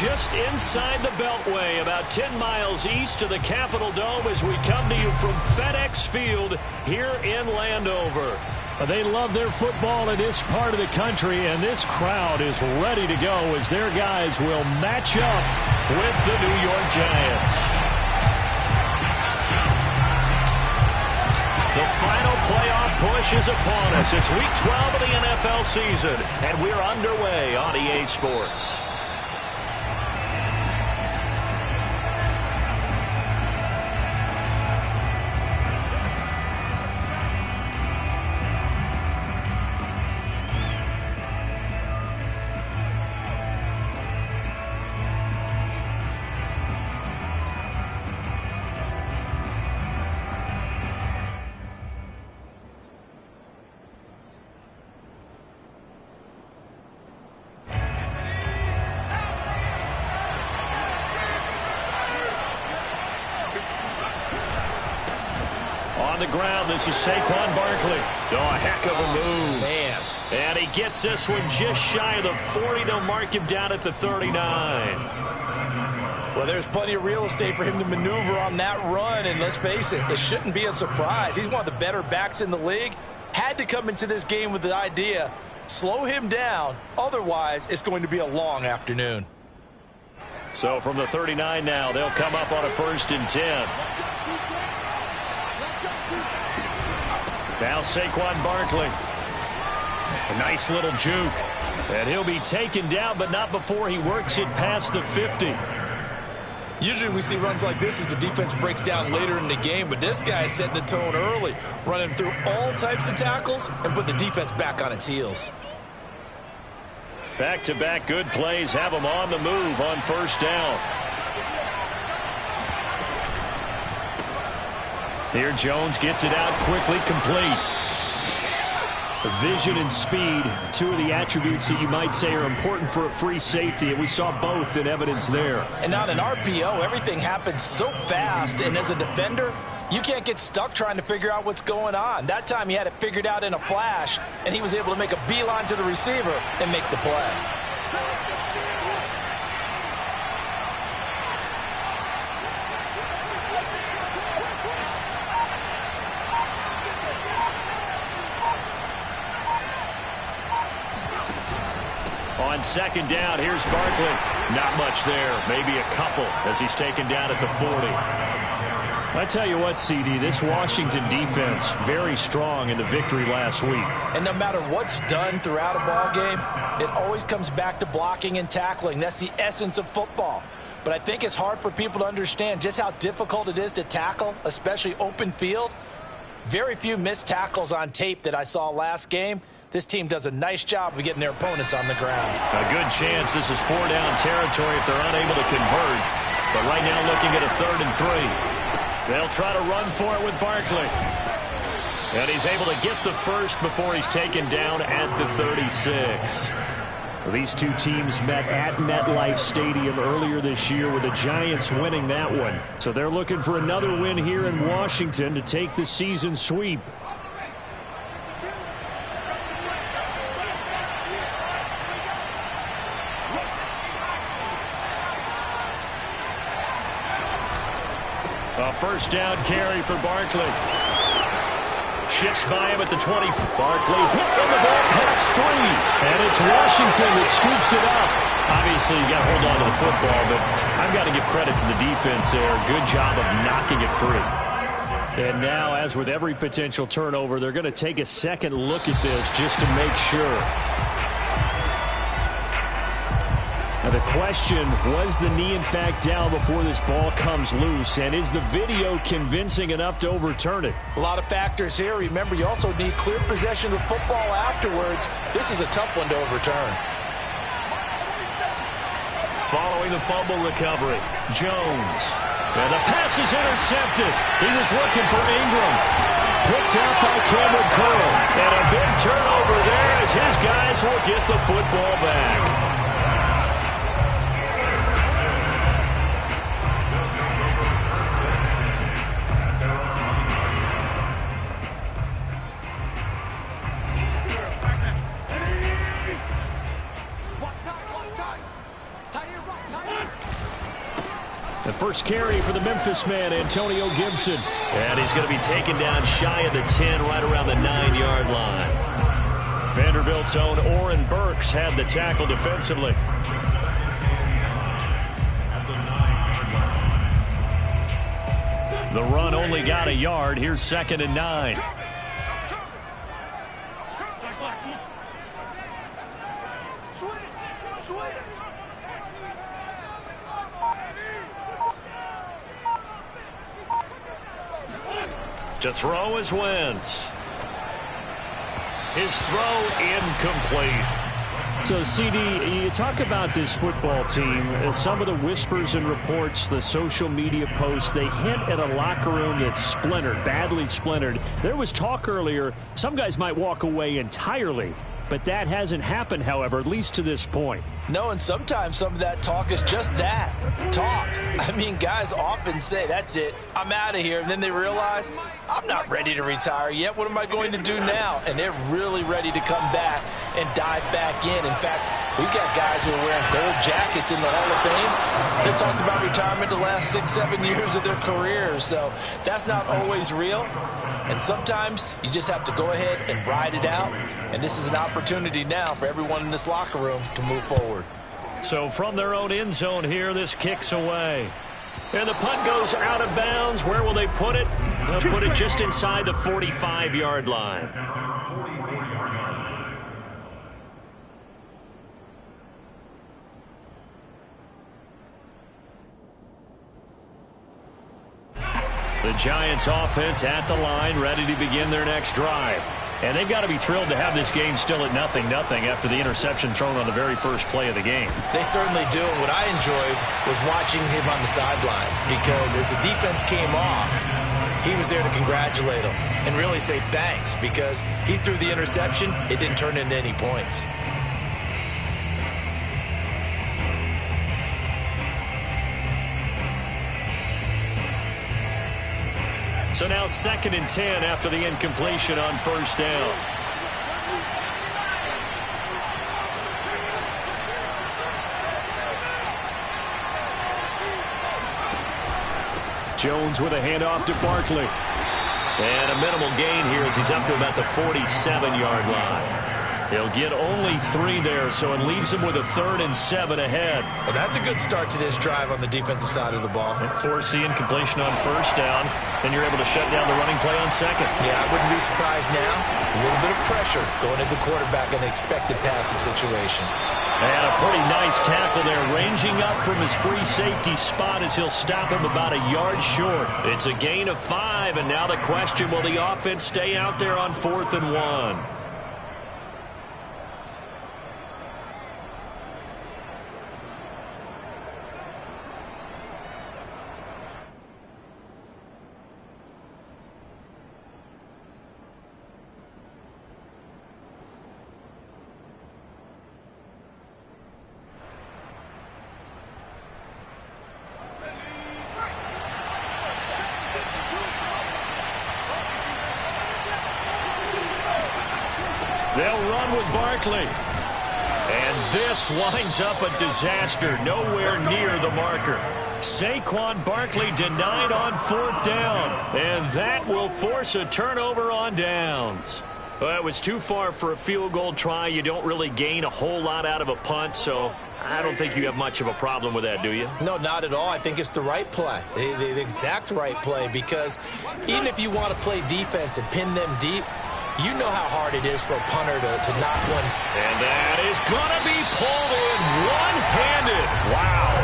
just inside the Beltway, about 10 miles east of the Capitol Dome as we come to you from FedEx Field here in Landover. They love their football in this part of the country, and this crowd is ready to go as their guys will match up with the New York Giants. The final playoff push is upon us. It's Week 12 of the NFL season, and we're underway on EA Sports. On the ground, this is Saquon Barkley. Oh, a heck of a move. Man. And he gets this one just shy of the 40. They'll mark him down at the 39. Well, there's plenty of real estate for him to maneuver on that run, and let's face it, it shouldn't be a surprise. He's one of the better backs in the league. Had to come into this game with the idea, slow him down, otherwise it's going to be a long afternoon. So from the 39 now, they'll come up on a 1st and 10. Now Saquon Barkley. A nice little juke. And he'll be taken down, but not before he works it past the 50. Usually we see runs like this as the defense breaks down later in the game, but this guy is setting the tone early, running through all types of tackles and put the defense back on its heels. Back-to-back good plays have him on the move on 1st down. Here Jones gets it out quickly, complete. Vision and speed, two of the attributes that you might say are important for a free safety, and we saw both in evidence there. And on an RPO, everything happens so fast, and as a defender, you can't get stuck trying to figure out what's going on. That time he had it figured out in a flash, and he was able to make a beeline to the receiver and make the play. On 2nd down, here's Barkley. Not much there, maybe a couple as he's taken down at the 40. I tell you what, CD, this Washington defense, very strong in the victory last week. And no matter what's done throughout a ball game, it always comes back to blocking and tackling. That's the essence of football. But I think it's hard for people to understand just how difficult it is to tackle, especially open field. Very few missed tackles on tape that I saw last game. This team does a nice job of getting their opponents on the ground. A good chance this is 4-down territory if they're unable to convert. But right now looking at a 3rd and 3. They'll try to run for it with Barkley. And he's able to get the first before he's taken down at the 36. These two teams met at MetLife Stadium earlier this year with the Giants winning that one. So they're looking for another win here in Washington to take the season sweep. A 1st down carry for Barkley. Shifts by him at the 20. Barkley hit in the ball past 3. And it's Washington that scoops it up. Obviously, you got to hold on to the football, but I've got to give credit to the defense there. Good job of knocking it free. And now, as with every potential turnover, they're going to take a second look at this just to make sure. Now the question, was the knee in fact down before this ball comes loose? And is the video convincing enough to overturn it? A lot of factors here. Remember, you also need clear possession of the football afterwards. This is a tough one to overturn. Following the fumble recovery, Jones. And the pass is intercepted. He was looking for Ingram. Picked out by Cameron Curl. And a big turnover there as his guys will get the football back. First carry for the Memphis man, Antonio Gibson. And he's going to be taken down shy of the 10, right around the 9-yard line. Vanderbilt's own Oren Burks had the tackle defensively. The run only got a yard. Here's 2nd and 9. To throw is Wentz. His throw incomplete. So, CD, you talk about this football team. Some of the whispers and reports, the social media posts, they hint at a locker room that's splintered, badly splintered. There was talk earlier, some guys might walk away entirely. But that hasn't happened, however, at least to this point. No, and sometimes some of that talk is just that, talk. I mean, guys often say, that's it, I'm out of here. And then they realize, I'm not ready to retire yet. What am I going to do now? And they're really ready to come back and dive back in. In fact, we've got guys who are wearing gold jackets in the Hall of Fame that talked about retirement the last 6-7 years of their careers. So that's not always real. And sometimes you just have to go ahead and ride it out. And this is an opportunity now for everyone in this locker room to move forward. So from their own end zone here, this kicks away. And the punt goes out of bounds. Where will they put it? They'll put it just inside the 45-yard line. The Giants offense at the line, ready to begin their next drive. And they've got to be thrilled to have this game still at 0-0 after the interception thrown on the very first play of the game. They certainly do. And what I enjoyed was watching him on the sidelines, because as the defense came off, he was there to congratulate them and really say thanks, because he threw the interception. It didn't turn into any points. So now 2nd and 10 after the incompletion on first down. Jones with a handoff to Barkley. And a minimal gain here as he's up to about the 47-yard line. He'll get only 3 there, so it leaves him with a 3rd and 7 ahead. Well, that's a good start to this drive on the defensive side of the ball. And force the incompletion on first down, then you're able to shut down the running play on 2nd. Yeah, I wouldn't be surprised now. A little bit of pressure going into the quarterback in an expected passing situation. And a pretty nice tackle there, ranging up from his free safety spot as he'll stop him about a yard short. It's a gain of 5, and now the question, will the offense stay out there on 4th and 1? They'll run with Barkley. And this winds up a disaster, nowhere near the marker. Saquon Barkley denied on 4th down, and that will force a turnover on downs. Well, it was too far for a field goal try. You don't really gain a whole lot out of a punt, so I don't think you have much of a problem with that, do you? No, not at all. I think it's the right play, the exact right play, because even if you want to play defense and pin them deep, you know how hard it is for a punter to knock one. And that is going to be pulled in one-handed. Wow.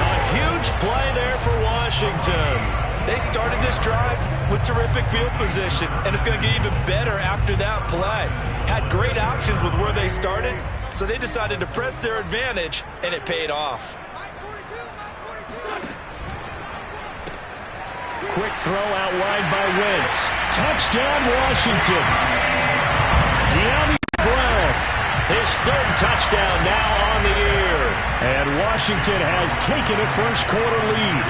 A huge play there for Washington. They started this drive with terrific field position, and it's going to get even better after that play. Had great options with where they started, so they decided to press their advantage, and it paid off. Quick throw out wide by Wentz. Touchdown, Washington. De'Ami Brown. His 3rd touchdown now on the year. And Washington has taken a first-quarter lead.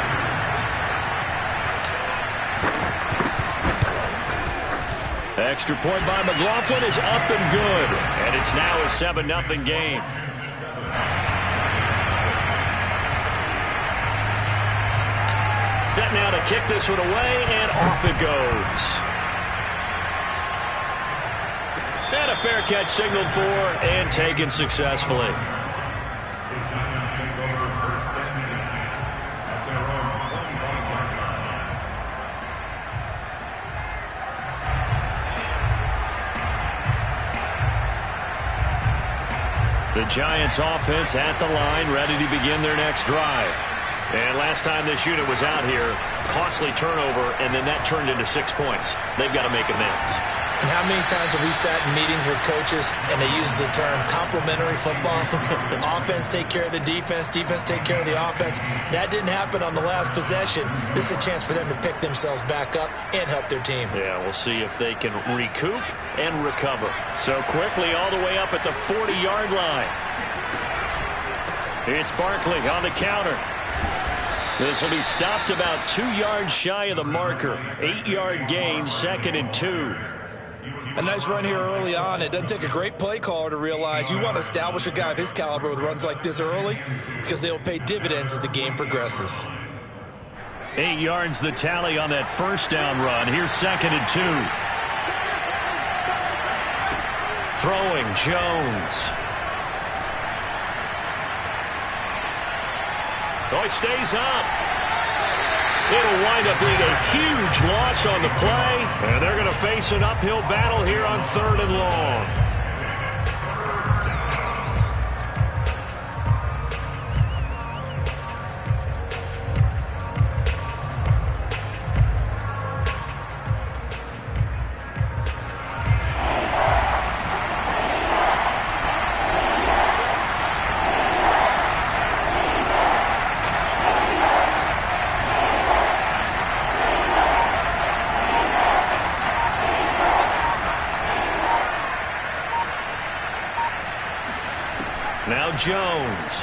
Extra point by McLaughlin is up and good. And it's now a 7-0 game. Set now to kick this one away, and off it goes. And a fair catch signaled for and taken successfully. The Giants offense at the line, ready to begin their next drive. And last time this unit was out here, costly turnover, and then that turned into 6 points. They've got to make amends. And how many times have we sat in meetings with coaches and they use the term complementary football? Offense take care of the defense, defense take care of the offense. That didn't happen on the last possession. This is a chance for them to pick themselves back up and help their team. Yeah, we'll see if they can recoup and recover. So quickly all the way up at the 40-yard line. It's Barkley on the counter. This will be stopped about 2 yards shy of the marker. 8-yard gain, 2nd and 2. A nice run here early on. It doesn't take a great play caller to realize you want to establish a guy of his caliber with runs like this early because they'll pay dividends as the game progresses. 8 yards the tally on that first down run. Here's 2nd and 2. Throwing Jones. Oh, he stays up. It'll wind up being a huge loss on the play, and they're going to face an uphill battle here on 3rd and long. Now Jones.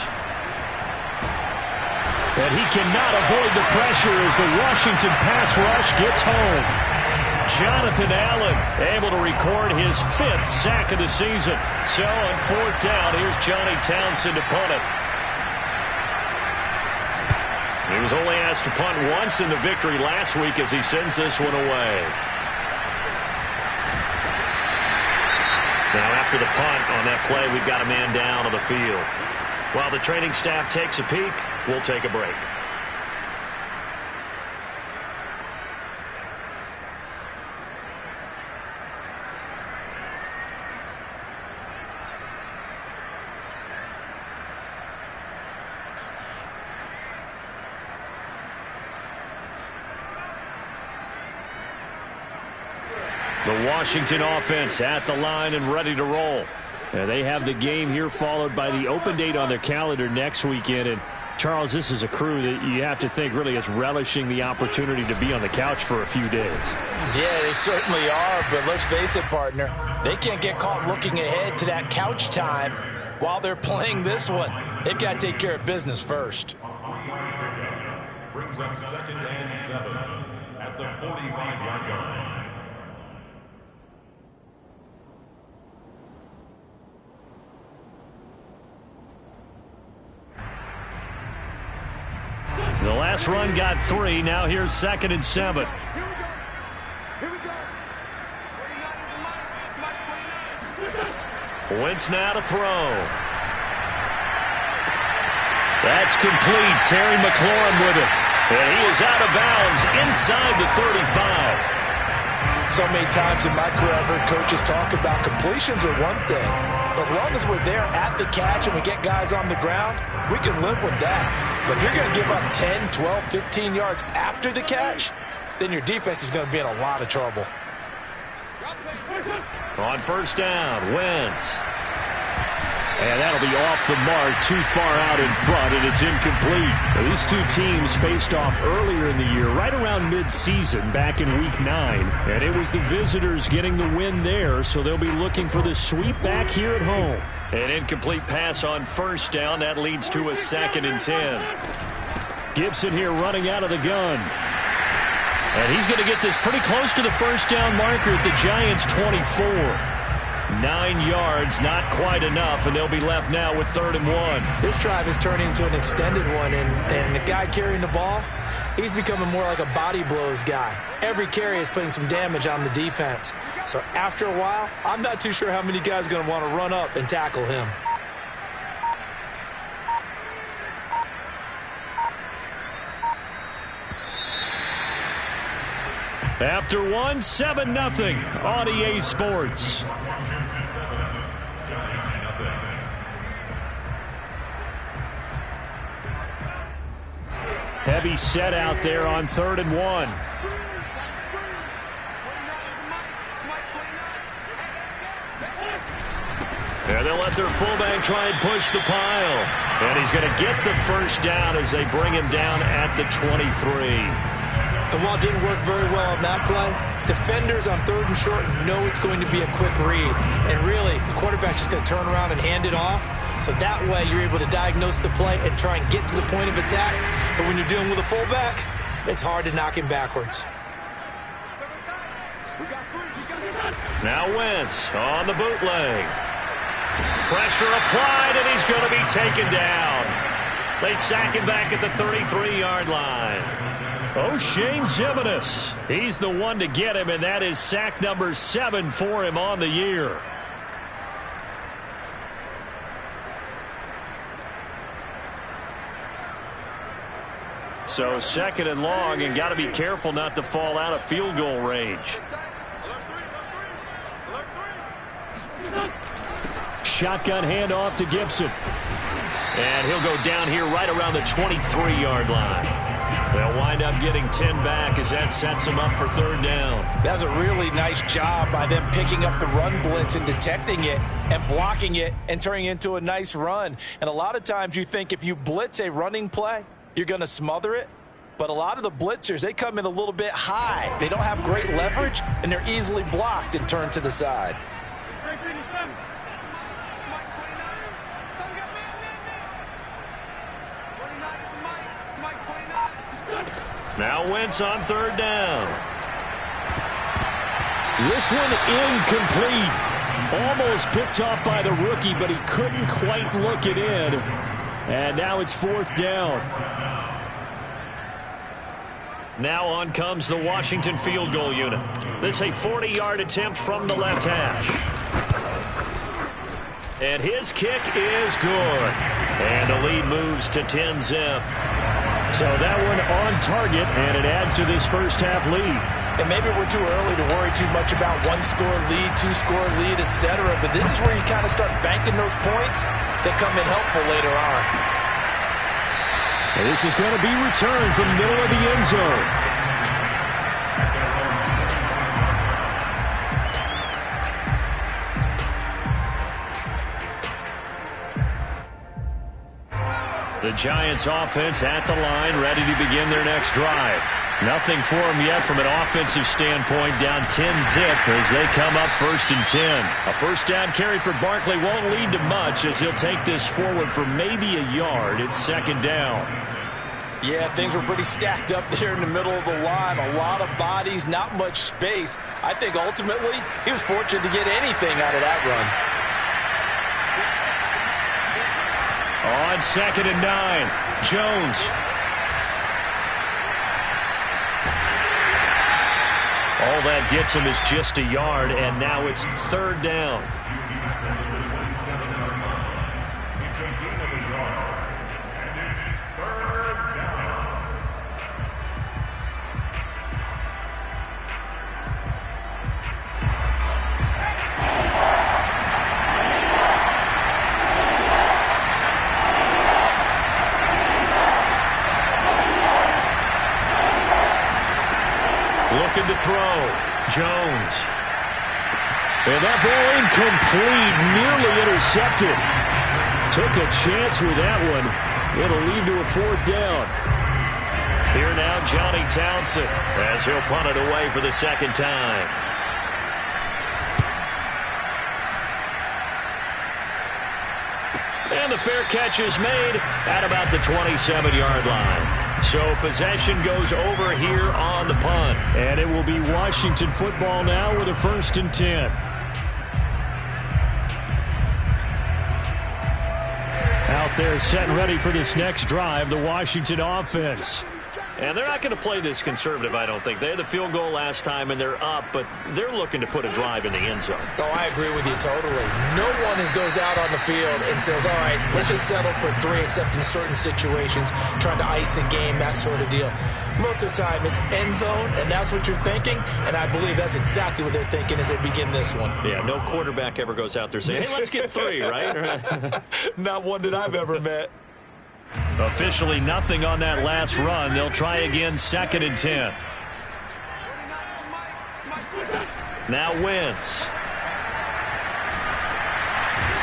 And he cannot avoid the pressure as the Washington pass rush gets home. Jonathan Allen able to record his 5th sack of the season. So on 4th down, here's Johnny Townsend to punt it. He was only asked to punt once in the victory last week as he sends this one away. Now after the punt on that play, we've got a man down on the field. While the training staff takes a peek, we'll take a break. The Washington offense at the line and ready to roll. And they have the game here followed by the open date on their calendar next weekend. And Charles, this is a crew that you have to think really is relishing the opportunity to be on the couch for a few days. Yeah, they certainly are. But let's face it, partner, they can't get caught looking ahead to that couch time while they're playing this one. They've got to take care of business first. Brings up 2nd and 7 at the 45-yard line. The last run got 3. Now here's 2nd and 7. Wentz now to throw. That's complete. Terry McLaurin with it. And he is out of bounds inside the 35. So many times in my career I've heard coaches talk about completions are one thing. As long as we're there at the catch and we get guys on the ground, we can live with that. But if you're going to give up 10, 12, 15 yards after the catch, then your defense is going to be in a lot of trouble. On 1st down, Wentz. And that'll be off the mark, too far out in front, and it's incomplete. Now, these two teams faced off earlier in the year, right around mid-season, back in Week 9. And it was the visitors getting the win there, so they'll be looking for the sweep back here at home. An incomplete pass on 1st down. That leads to a 2nd and 10. Gibson here running out of the gun. And he's going to get this pretty close to the 1st down marker at the Giants' 24. 9 yards, not quite enough, and they'll be left now with 3rd and 1. This drive is turning into an extended one, and the guy carrying the ball, he's becoming more like a body blows guy. Every carry is putting some damage on the defense. So after a while, I'm not too sure how many guys are going to want to run up and tackle him. After 1, 7-0 on EA Sports. Heavy set out there on 3rd and 1. And they'll let their fullback try and push the pile. And he's going to get the first down as they bring him down at the 23. And while it didn't work very well on that play, defenders on 3rd and short know it's going to be a quick read. And really, the quarterback's just going to turn around and hand it off. So that way, you're able to diagnose the play and try and get to the point of attack. But when you're dealing with a fullback, it's hard to knock him backwards. Now Wentz on the bootleg. Pressure applied, and he's going to be taken down. They sack him back at the 33-yard line. O'Shane Zimenez, he's the one to get him, and that is sack number 7 for him on the year. So 2nd and long, and got to be careful not to fall out of field goal range. Shotgun handoff to Gibson. And he'll go down here right around the 23-yard line. They'll wind up getting 10 back as that sets them up for 3rd down. That was a really nice job by them picking up the run blitz and detecting it and blocking it and turning it into a nice run. And a lot of times you think if you blitz a running play, you're going to smother it. But a lot of the blitzers, they come in a little bit high. They don't have great leverage, and they're easily blocked and turned to the side. Now Wentz on 3rd down. This one incomplete. Almost picked off by the rookie, but he couldn't quite look it in. And now it's 4th down. Now on comes the Washington field goal unit. This is a 40-yard attempt from the left hash. And his kick is good. And the lead moves to 10-zip. So that one on target, and it adds to this first half lead. And maybe we're too early to worry too much about 1-score lead, 2-score lead, etc. But this is where you kind of start banking those points that come in helpful later on. And this is going to be returned from the middle of the end zone. The Giants offense at the line, ready to begin their next drive. Nothing for them yet from an offensive standpoint, down 10-zip as they come up 1st and 10. A first down carry for Barkley won't lead to much as he'll take this forward for maybe a yard. It's 2nd down. Yeah, things were pretty stacked up there in the middle of the line. A lot of bodies, not much space. I think ultimately he was fortunate to get anything out of that run. On 2nd and 9, Jones. All that gets him is just a yard, and now it's 3rd down. It's a gain of a yard, and it's 3rd down. Looking to throw. Jones. And that ball incomplete, nearly intercepted. Took a chance with that one. It'll lead to a 4th down. Here now, Johnny Townsend, as he'll punt it away for the 2nd time. And the fair catch is made at about the 27-yard line. So possession goes over here on the punt. And it will be Washington football now with a 1st and 10. there set and ready for this next drive, the Washington offense. And they're not going to play this conservative, I don't think. They had the field goal last time, and they're up, but they're looking to put a drive in the end zone. Oh, I agree with you totally. No one goes out on the field and says, all right, let's just settle for 3, except in certain situations, trying to ice a game, that sort of deal. Most of the time, it's end zone, and that's what you're thinking, and I believe that's exactly what they're thinking as they begin this one. Yeah, no quarterback ever goes out there saying, hey, let's get 3, right? Not one that I've ever met. Officially nothing on that last run. They'll try again, 2nd and 10. Now Wentz.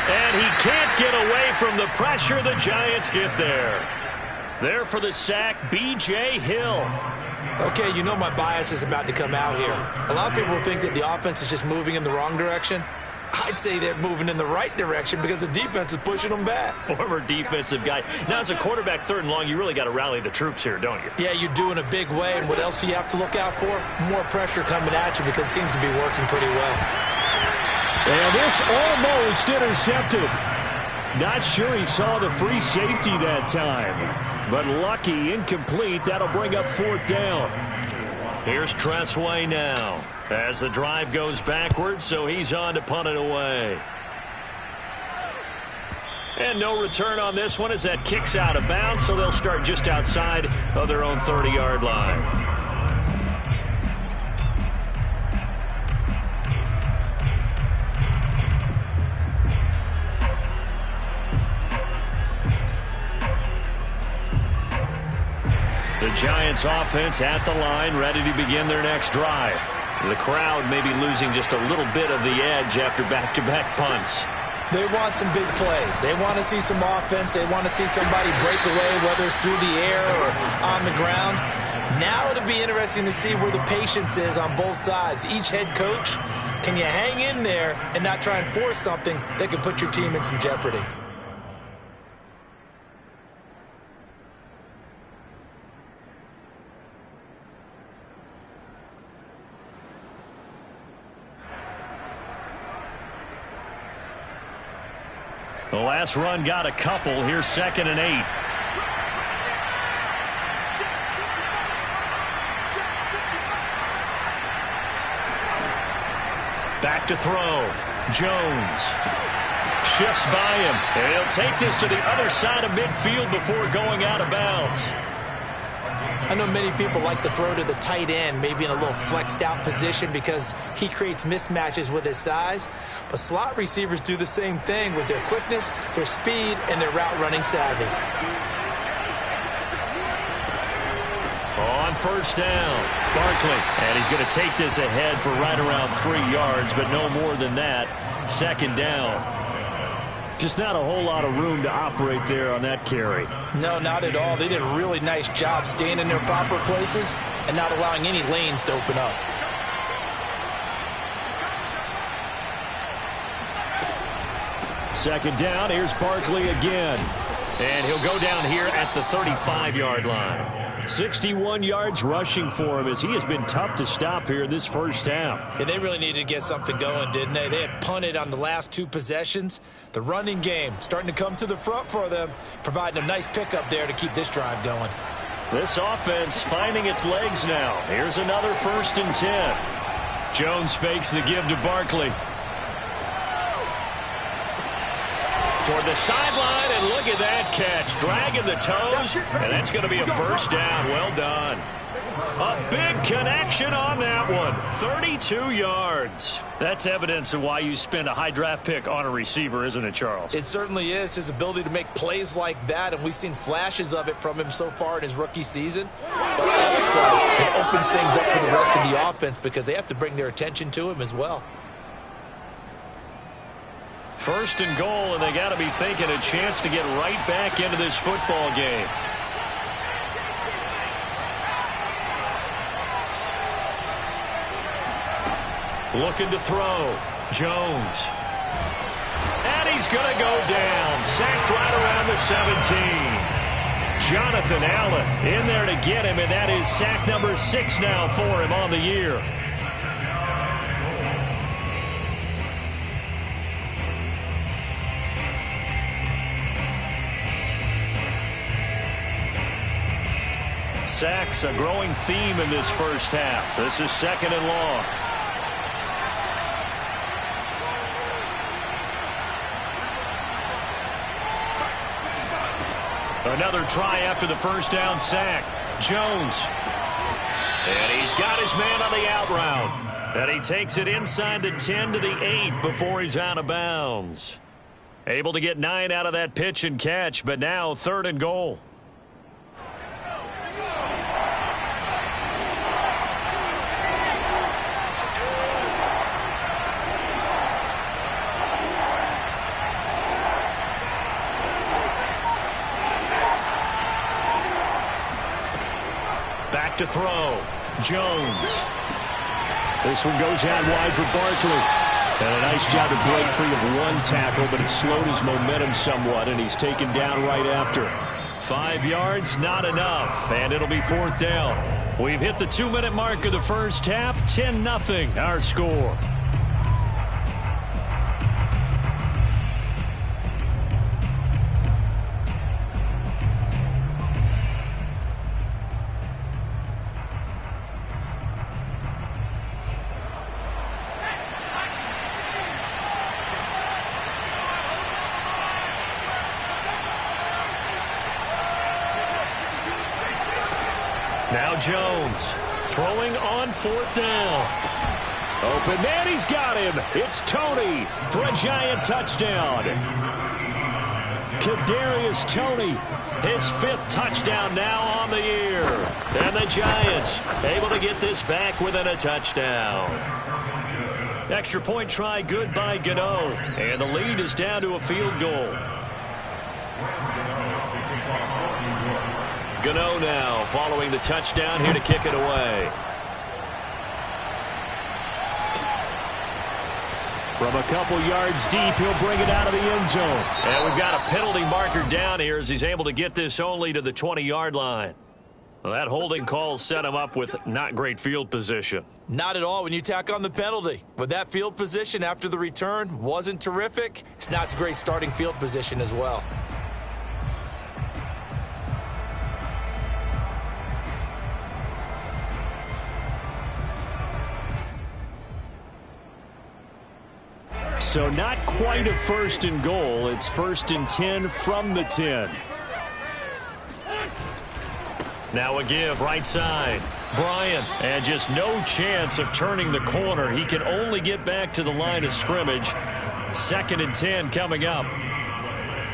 And he can't get away from the pressure. The Giants get there. There for the sack, B.J. Hill. Okay, you know my bias is about to come out here. A lot of people think that the offense is just moving in the wrong direction. I'd say they're moving in the right direction because the defense is pushing them back. Former defensive guy. Now, as a quarterback 3rd and long, you really got to rally the troops here, don't you? Yeah, you do in a big way. And what else do you have to look out for? More pressure coming at you because it seems to be working pretty well. And this almost intercepted. Not sure he saw the free safety that time. But lucky, incomplete. That'll bring up 4th down. Here's Tressway now as the drive goes backwards, so he's on to punt it away. And no return on this one as that kicks out of bounds, so they'll start just outside of their own 30-yard line. The Giants offense at the line, ready to begin their next drive. The crowd may be losing just a little bit of the edge after back-to-back punts. They want some big plays. They want to see some offense. They want to see somebody break away, whether it's through the air or on the ground. Now it'll be interesting to see where the patience is on both sides. Each head coach, can you hang in there and not try and force something that could put your team in some jeopardy? The last run got a couple. Here's 2nd and 8. Back to throw. Jones shifts by him. And he'll take this to the other side of midfield before going out of bounds. I know many people like to throw to the tight end, maybe in a little flexed out position because he creates mismatches with his size. But slot receivers do the same thing with their quickness, their speed, and their route running savvy. On 1st down, Barkley. And he's going to take this ahead for right around 3 yards, but no more than that. 2nd down. Just not a whole lot of room to operate there on that carry. No, not at all. They did a really nice job staying in their proper places and not allowing any lanes to open up. Second down, here's Barkley again. And he'll go down here at the 35-yard line. 61 yards rushing for him as he has been tough to stop here this first half. Yeah, they really needed to get something going, didn't they? They had punted on the last 2 possessions. The running game starting to come to the front for them, providing a nice pickup there to keep this drive going. This offense finding its legs now. Here's another 1st and 10. Jones fakes the give to Barkley. Toward the sideline, and look at that catch. Dragging the toes, and that's going to be a 1st down. Well done. A big connection on that one. 32 yards. That's evidence of why you spend a high draft pick on a receiver, isn't it, Charles? It certainly is. His ability to make plays like that, and we've seen flashes of it from him so far in his rookie season. But also, it opens things up for the rest of the offense because they have to bring their attention to him as well. 1st and goal, and they got to be thinking a chance to get right back into this football game. Looking to throw. Jones. And he's going to go down. Sacked right around the 17. Jonathan Allen in there to get him, and that is sack number 6 now for him on the year. sacks, a growing theme in this first half. This is 2nd and long. Another try after the first down sack. Jones. And he's got his man on the out route. And he takes it inside the 10 to the 8 before he's out of bounds. Able to get 9 out of that pitch and catch, but now 3rd and goal. Back to throw. Jones. This one goes out wide for Barkley. And a nice job to break free of one tackle, but it slowed his momentum somewhat, and he's taken down right after. 5 yards, not enough, and it'll be 4th down. We've hit the 2-minute mark of the first half, 10-0 our score. Now Jones throwing on 4th down. Open man, he's got him. It's Tony for a giant touchdown. Kadarius Toney, his 5th touchdown now on the year. And the Giants able to get this back within a touchdown. Extra point try good by Gano. And the lead is down to a field goal. Gano now following the touchdown here to kick it away. From a couple yards deep, he'll bring it out of the end zone. And we've got a penalty marker down here as he's able to get this only to the 20-yard line. Well, that holding call set him up with not great field position. Not at all when you tack on the penalty. With that field position after the return wasn't terrific, it's not a great starting field position as well. So not quite a 1st and goal. It's 1st and 10 from the 10. Now a give right side. Bryant, and just no chance of turning the corner. He can only get back to the line of scrimmage. 2nd and 10 coming up.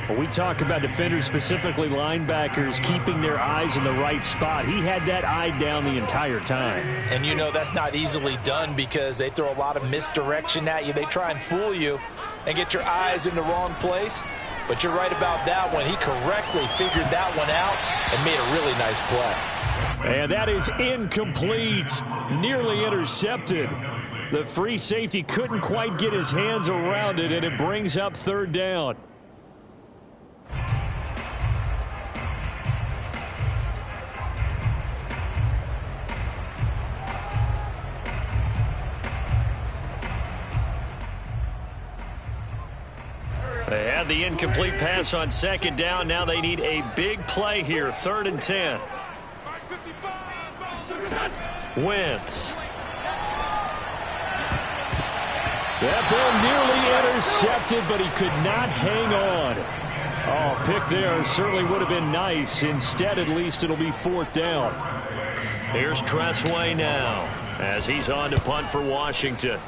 When we talk about defenders, specifically linebackers, keeping their eyes in the right spot, he had that eye down the entire time. And you know that's not easily done because they throw a lot of misdirection at you. They try and fool you and get your eyes in the wrong place. But you're right about that one. He correctly figured that one out and made a really nice play. And that is incomplete. Nearly intercepted. The free safety couldn't quite get his hands around it, and it brings up 3rd down. They had the incomplete pass on 2nd down. Now they need a big play here. 3rd and 10. Wentz. That ball nearly intercepted, but he could not hang on. Oh, pick there certainly would have been nice. Instead, at least it'll be 4th down. Here's Tressway now as he's on to punt for Washington.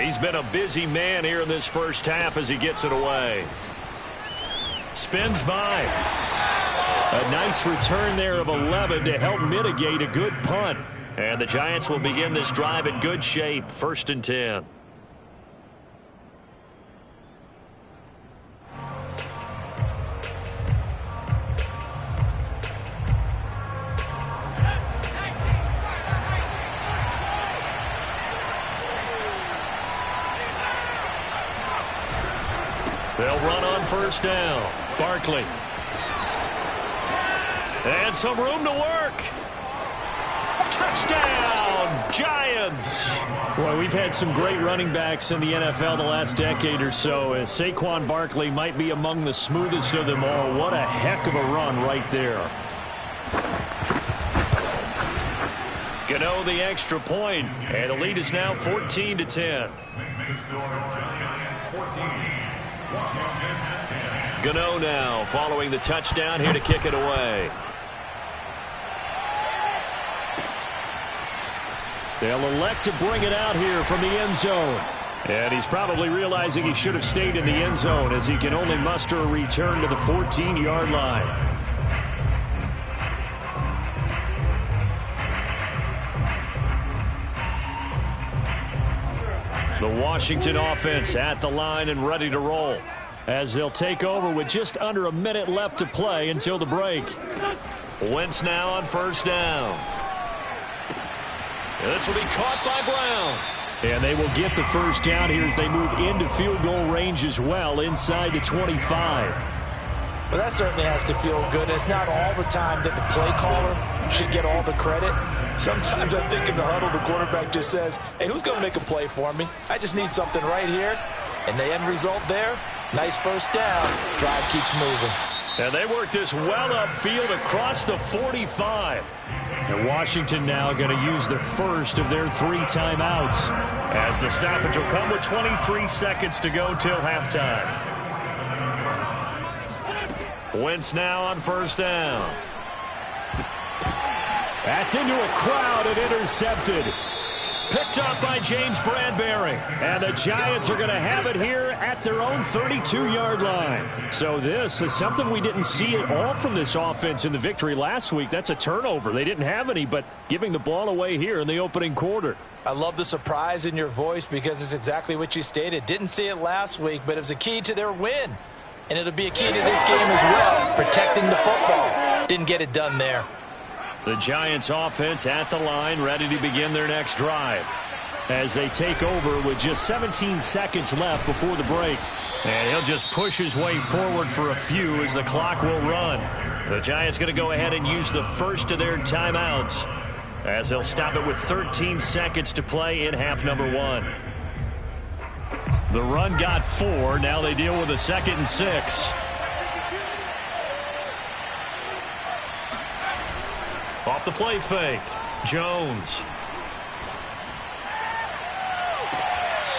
He's been a busy man here in this first half as he gets it away. Spins by. A nice return there of 11 to help mitigate a good punt. And the Giants will begin this drive in good shape. 1st and 10. They'll run on 1st down. Barkley. And some room to work. Touchdown, Giants. Well, we've had some great running backs in the NFL the last decade or so. As Saquon Barkley might be among the smoothest of them all. What a heck of a run right there. Gano the extra point, and the lead is now 14-10. Makes the score Giants 14, Washington 10. Gano now following the touchdown here to kick it away. They'll elect to bring it out here from the end zone. And he's probably realizing he should have stayed in the end zone as he can only muster a return to the 14-yard line. The Washington offense at the line and ready to roll as they'll take over with just under a minute left to play until the break. Wentz now on first down. This will be caught by Brown. And they will get the first down here as they move into field goal range as well inside the 25. Well, that certainly has to feel good. It's not all the time that the play caller should get all the credit. Sometimes I think in the huddle, the quarterback just says, hey, who's going to make a play for me? I just need something right here. And the end result there, nice first down. Drive keeps moving. And they work this well upfield across the 45. And Washington now going to use the first of their 3 timeouts as the stoppage will come with 23 seconds to go till halftime. Wentz now on first down. That's into a crowd and intercepted. Picked up by James Bradbury. And the Giants are going to have it here at their own 32-yard line. So this is something we didn't see at all from this offense in the victory last week. That's a turnover. They didn't have any, but giving the ball away here in the opening quarter. I love the surprise in your voice because it's exactly what you stated. Didn't see it last week, but it was a key to their win. And it'll be a key to this game as well, protecting the football. Didn't get it done there. The Giants offense at the line, ready to begin their next drive as they take over with just 17 seconds left before the break. And he'll just push his way forward for a few as the clock will run. The Giants going to go ahead and use the first of their timeouts as they'll stop it with 13 seconds to play in half number 1. The run got 4. Now they deal with a 2nd and 6. Off the play fake, Jones.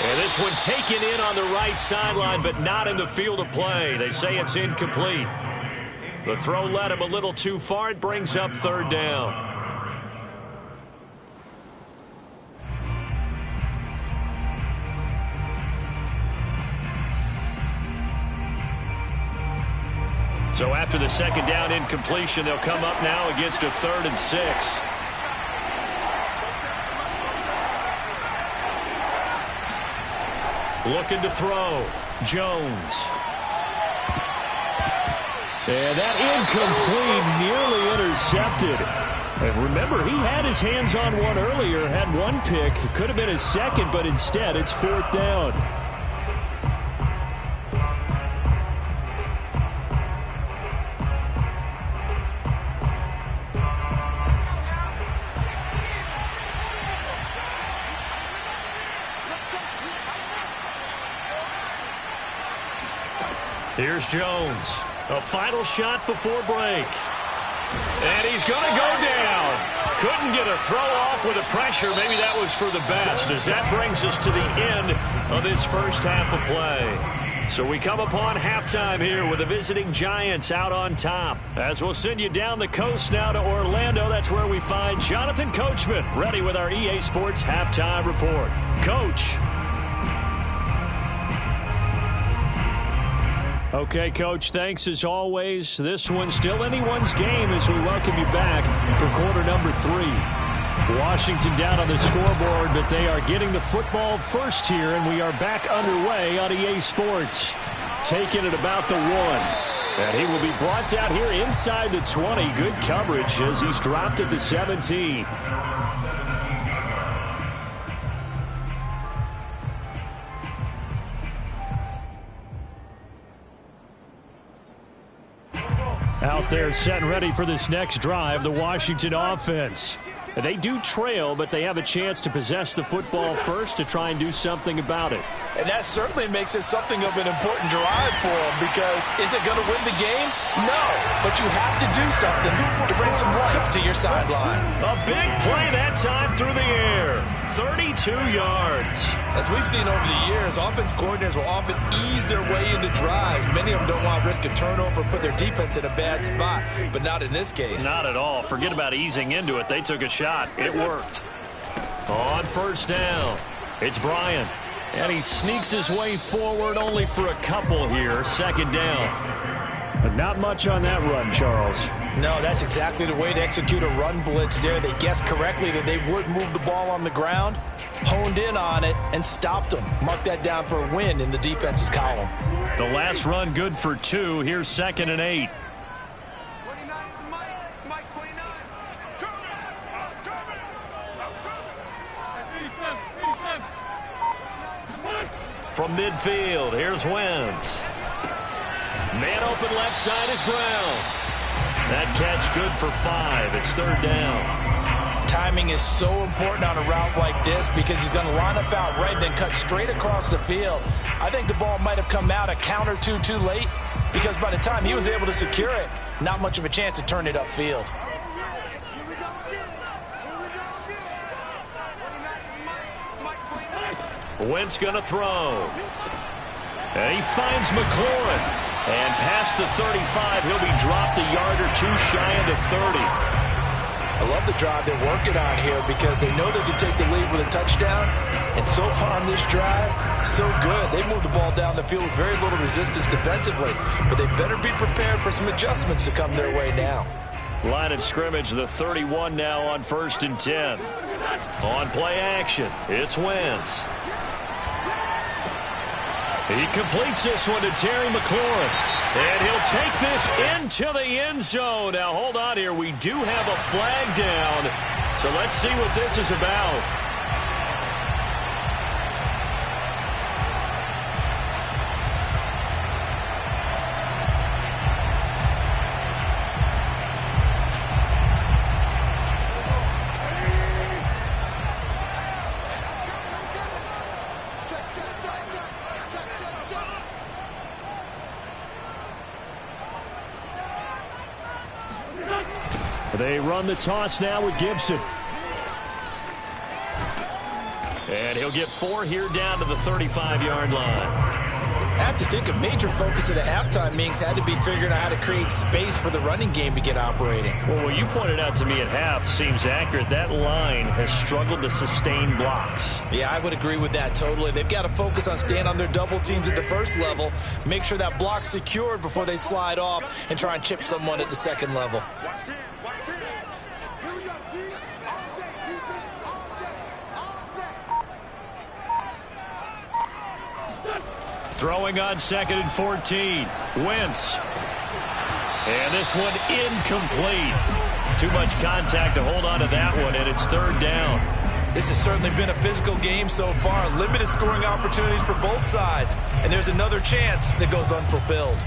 And this one taken in on the right sideline, but not in the field of play. They say it's incomplete. The throw led him a little too far. It brings up 3rd down. So after the 2nd down incompletion, they'll come up now against a 3rd and 6. Looking to throw. Jones. And that incomplete, nearly intercepted. And remember, he had his hands on one earlier, had one pick. It could have been his 2nd, but instead it's 4th down. Here's Jones. A final shot before break. And he's going to go down. Couldn't get a throw off with the pressure. Maybe that was for the best, as that brings us to the end of this first half of play. So we come upon halftime here with the visiting Giants out on top. As we'll send you down the coast now to Orlando, that's where we find Jonathan Coachman, ready with our EA Sports halftime report. Coach. Okay, Coach, thanks as always. This one's still anyone's game as we welcome you back for quarter number 3. Washington down on the scoreboard, but they are getting the football first here, and we are back underway on EA Sports. Taking it about the 1. And he will be brought down here inside the 20. Good coverage as he's dropped at the 17. Out there set and ready for this next drive, the Washington offense. They do trail, but they have a chance to possess the football first to try and do something about it. And that certainly makes it something of an important drive for them, because is it going to win the game? No, but you have to do something to bring some life to your sideline. A big play that time through the air. 32 yards. As we've seen over the years, offense coordinators will often ease their way into drives. Many of them don't want to risk a turnover, put their defense in a bad spot, but not in this case. Not at all. Forget about easing into it. They took a shot. It worked. On first down, it's Bryant. And he sneaks his way forward only for a couple here. Second down. But not much on that run, Charles. No, that's exactly the way to execute a run blitz there. They guessed correctly that they would move the ball on the ground, honed in on it, and stopped them. Mark that down for a win in the defense's column. The last run good for 2. Here's 2nd and 8. From midfield, here's Wentz. Man open left side is Brown. That catch good for 5. It's 3rd down. Timing is so important on a route like this, because he's going to line up out right and then cut straight across the field. I think the ball might have come out a count or two too late, because by the time he was able to secure it, not much of a chance to turn it upfield. Wentz going to throw. And he finds McLaurin. And past the 35, he'll be dropped a yard or two shy of the 30. I love the drive they're working on here, because they know they can take the lead with a touchdown. And so far on this drive, so good. They moved the ball down the field with very little resistance defensively. But they better be prepared for some adjustments to come their way now. Line of scrimmage, the 31 now on 1st and 10. On play action, it's Wentz. He completes this one to Terry McLaurin. And he'll take this into the end zone. Now, hold on here. We do have a flag down. So let's see what this is about. They run the toss now with Gibson. And he'll get 4 here down to the 35-yard line. I have to think a major focus of the halftime meetings had to be figuring out how to create space for the running game to get operating. Well, what you pointed out to me at half seems accurate. That line has struggled to sustain blocks. Yeah, I would agree with that totally. They've got to focus on staying on their double teams at the first level, make sure that block's secured before they slide off and try and chip someone at the second level. Throwing on 2nd and 14. Wentz. And this one incomplete. Too much contact to hold on to that one, and it's 3rd down. This has certainly been a physical game so far. Limited scoring opportunities for both sides. And there's another chance that goes unfulfilled.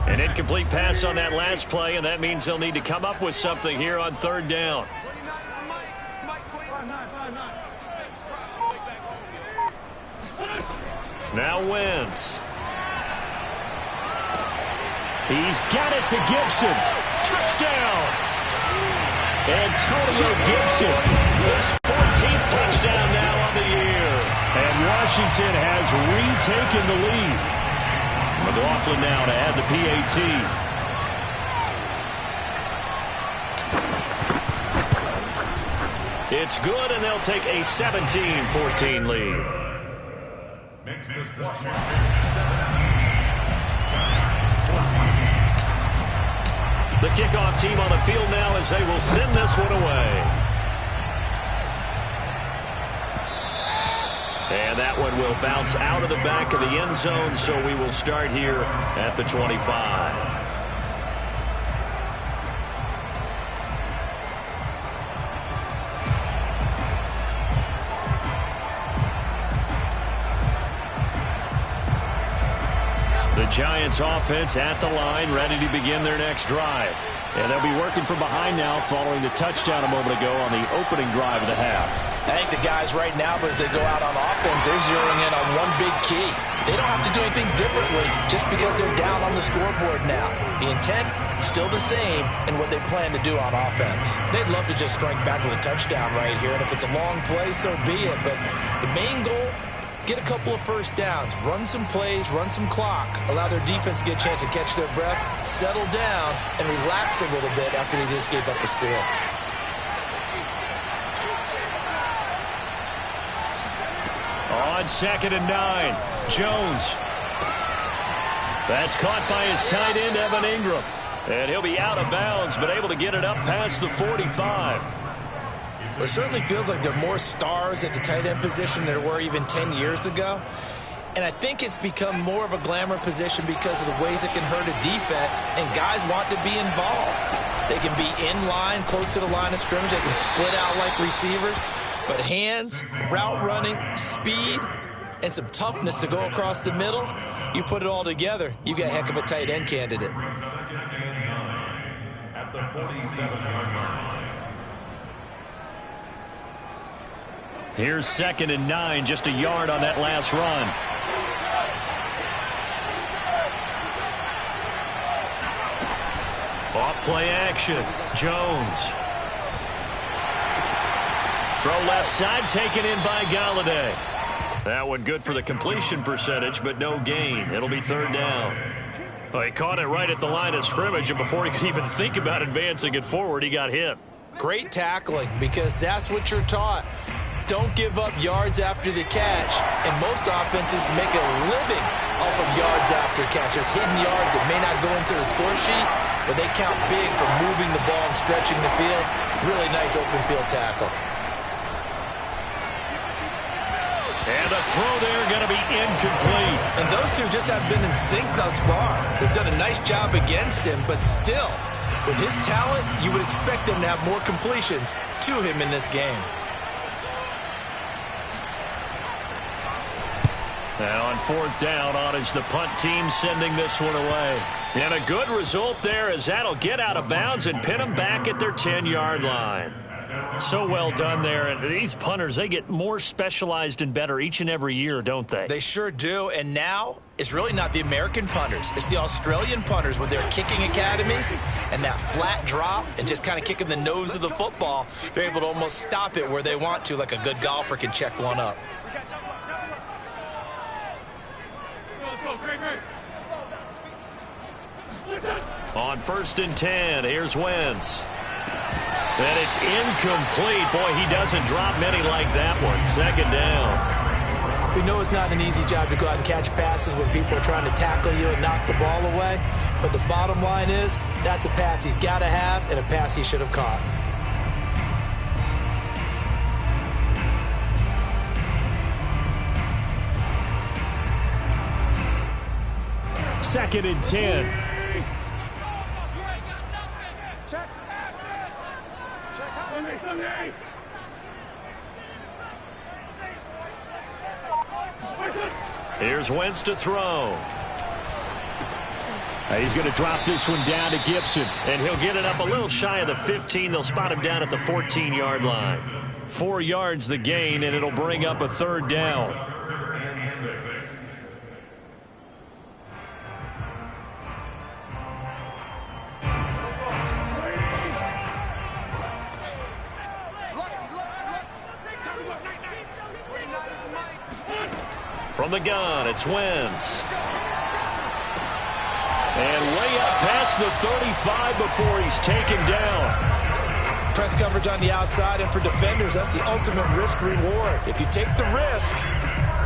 An incomplete pass on that last play, and that means they'll need to come up with something here on 3rd down. Now Wentz. He's got it to Gibson. Touchdown! Antonio Gibson. His 14th touchdown now on the year. And Washington has retaken the lead. McLaughlin now to add the PAT. It's good, and they'll take a 17-14 lead. Makes this Washington 17. The kickoff team on the field now as they will send this one away. And that one will bounce out of the back of the end zone, so we will start here at the 25. Giants offense at the line, ready to begin their next drive. And they'll be working from behind now following the touchdown a moment ago on the opening drive of the half. I think the guys right now, as they go out on offense, they're zeroing in on one big key. They don't have to do anything differently just because they're down on the scoreboard now. The intent, still the same in what they plan to do on offense. They'd love to just strike back with a touchdown right here, and if it's a long play, so be it. But the main goal, get a couple of first downs, run some plays, run some clock, allow their defense to get a chance to catch their breath, settle down, and relax a little bit after they just gave up a score. On 2nd and 9, Jones. That's caught by his tight end, Evan Ingram. And he'll be out of bounds, but able to get it up past the 45. It certainly feels like there are more stars at the tight end position than there were even 10 years ago. And I think it's become more of a glamour position because of the ways it can hurt a defense, and guys want to be involved. They can be in line, close to the line of scrimmage. They can split out like receivers. But hands, route running, speed, and some toughness to go across the middle, you put it all together, you got a heck of a tight end candidate. At the 47-yard line. Here's 2nd and 9, just a yard on that last run. Off play action, Jones. Throw left side, taken in by Galladay. That one good for the completion percentage, but no gain. It'll be 3rd down. Well, he caught it right at the line of scrimmage, and before he could even think about advancing it forward, he got hit. Great tackling, because that's what you're taught. Don't give up yards after the catch, and most offenses make a living off of yards after catches. Hidden yards that may not go into the score sheet, but they count big for moving the ball and stretching the field. Really nice open field tackle. And the throw there going to be incomplete. And those two just have been in sync thus far. They've done a nice job against him, but still, with his talent, you would expect them to have more completions to him in this game. Now on 4th down, on is the punt team sending this one away. And a good result there as that'll get out of bounds and pin them back at their 10-yard line. So well done there. And these punters, they get more specialized and better each and every year, don't they? They sure do. And now it's really not the American punters. It's the Australian punters with their kicking academies and that flat drop and just kind of kicking the nose of the football. They're able to almost stop it where they want to, like a good golfer can check one up. On 1st and 10, here's Wentz. And it's incomplete. Boy, he doesn't drop many like that one. 2nd down. We know it's not an easy job to go out and catch passes when people are trying to tackle you and knock the ball away. But the bottom line is, that's a pass he's got to have and a pass he should have caught. Second and 10. Here's Wentz to throw. He's going to drop this one down to Gibson. And he'll get it up a little shy of the 15. They'll spot him down at the 14-yard line. 4 yards the gain, and it'll bring up a 3rd down. From the gun, it's Wentz. And way up past the 35 before he's taken down. Press coverage on the outside, and for defenders, that's the ultimate risk reward. If you take the risk,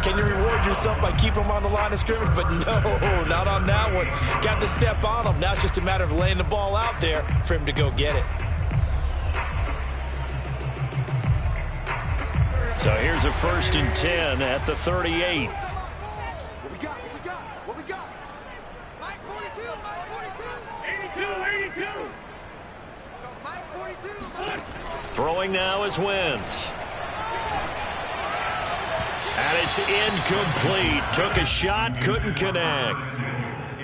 can you reward yourself by keeping him on the line of scrimmage? But no, not on that one. Got to step on him. Now it's just a matter of laying the ball out there for him to go get it. So here's a 1st and 10 at the 38. What we got? What we got? Mike 42, Mike 42. 82. Mike 42. Throwing now is Wentz. And it's incomplete. Took a shot, couldn't connect.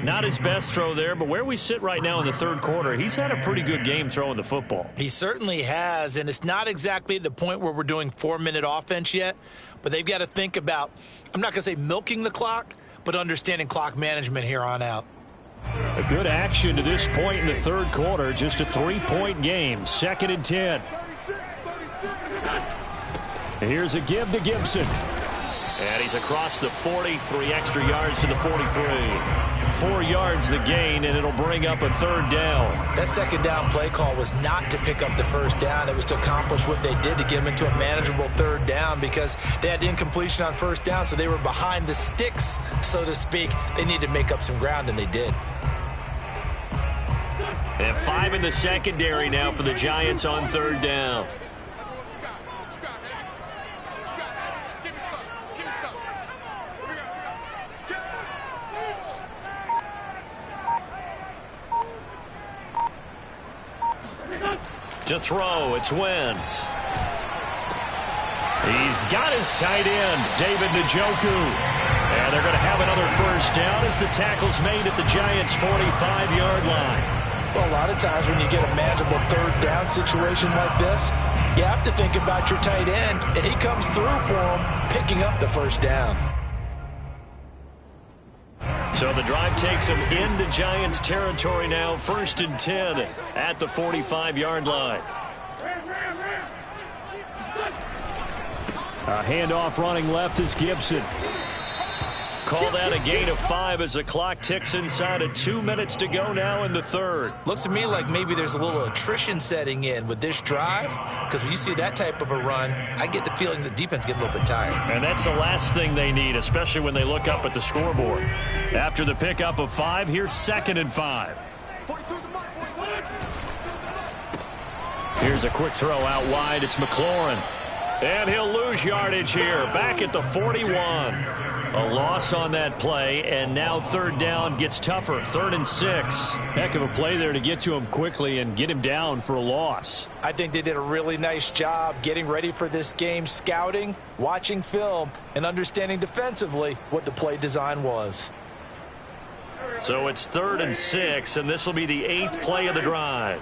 Not his best throw there, but where we sit right now in the third quarter, he's had a pretty good game throwing the football. He certainly has, and it's not exactly the point where we're doing 4-minute offense yet, but they've got to think about, I'm not going to say milking the clock, but understanding clock management here on out. A good action to this point in the third quarter, just a 3-point game, 2nd and 10. Here's a give to Gibson. And he's across the 40, 3 extra yards to the 43. 4 yards the gain, and it'll bring up a 3rd down. That 2nd down play call was not to pick up the 1st down. It was to accomplish what they did to get them into a manageable 3rd down because they had incompletion on 1st down, so they were behind the sticks, so to speak. They needed to make up some ground, and they did. And 5 in the secondary now for the Giants on 3rd down. To throw, it's Wentz. He's got his tight end, David Njoku. And they're going to have another 1st down as the tackle's made at the Giants' 45-yard line. Well, a lot of times when you get a manageable 3rd down situation like this, you have to think about your tight end, and he comes through for him, picking up the 1st down. So the drive takes him into Giants territory now, 1st and 10 at the 45-yard line. A handoff running left is Gibson. Call that a gain of 5 as the clock ticks inside of 2 minutes to go now in the 3rd. Looks to me like maybe there's a little attrition setting in with this drive, because when you see that type of a run, I get the feeling the defense getting a little bit tired. And that's the last thing they need, especially when they look up at the scoreboard. After the pickup of 5, here's 2nd and 5. Here's a quick throw out wide. It's McLaurin. And he'll lose yardage here, back at the 41. A loss on that play, and now 3rd down gets tougher, 3rd and 6. Heck of a play there to get to him quickly and get him down for a loss. I think they did a really nice job getting ready for this game, scouting, watching film, and understanding defensively what the play design was. So it's 3rd and 6, and this will be the 8th play of the drive.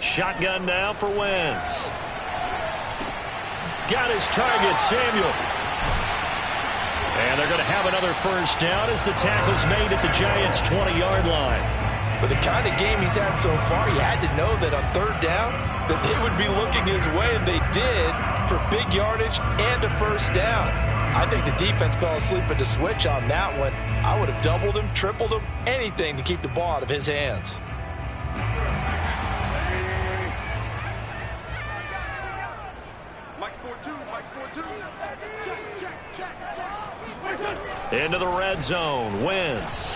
Shotgun now for Wentz. Got his target, Samuel. And they're going to have another 1st down as the tackle's made at the Giants' 20-yard line. With the kind of game he's had so far, you had to know that on 3rd down that they would be looking his way, and they did, for big yardage and a 1st down. I think the defense fell asleep at the switch on that one. I would have doubled him, tripled him, anything to keep the ball out of his hands. Into the red zone, Wentz.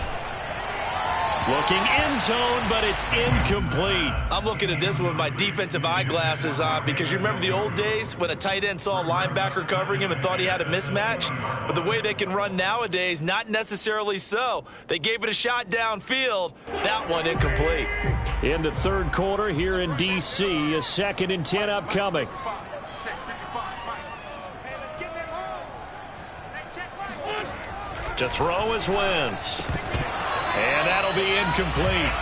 Looking end zone, but it's incomplete. I'm looking at this with my defensive eyeglasses on because you remember the old days when a tight end saw a linebacker covering him and thought he had a mismatch? But the way they can run nowadays, not necessarily so. They gave it a shot downfield. That one incomplete. In the 3rd quarter here in D.C., a 2nd and 10 upcoming. To throw is Wentz. And that'll be incomplete.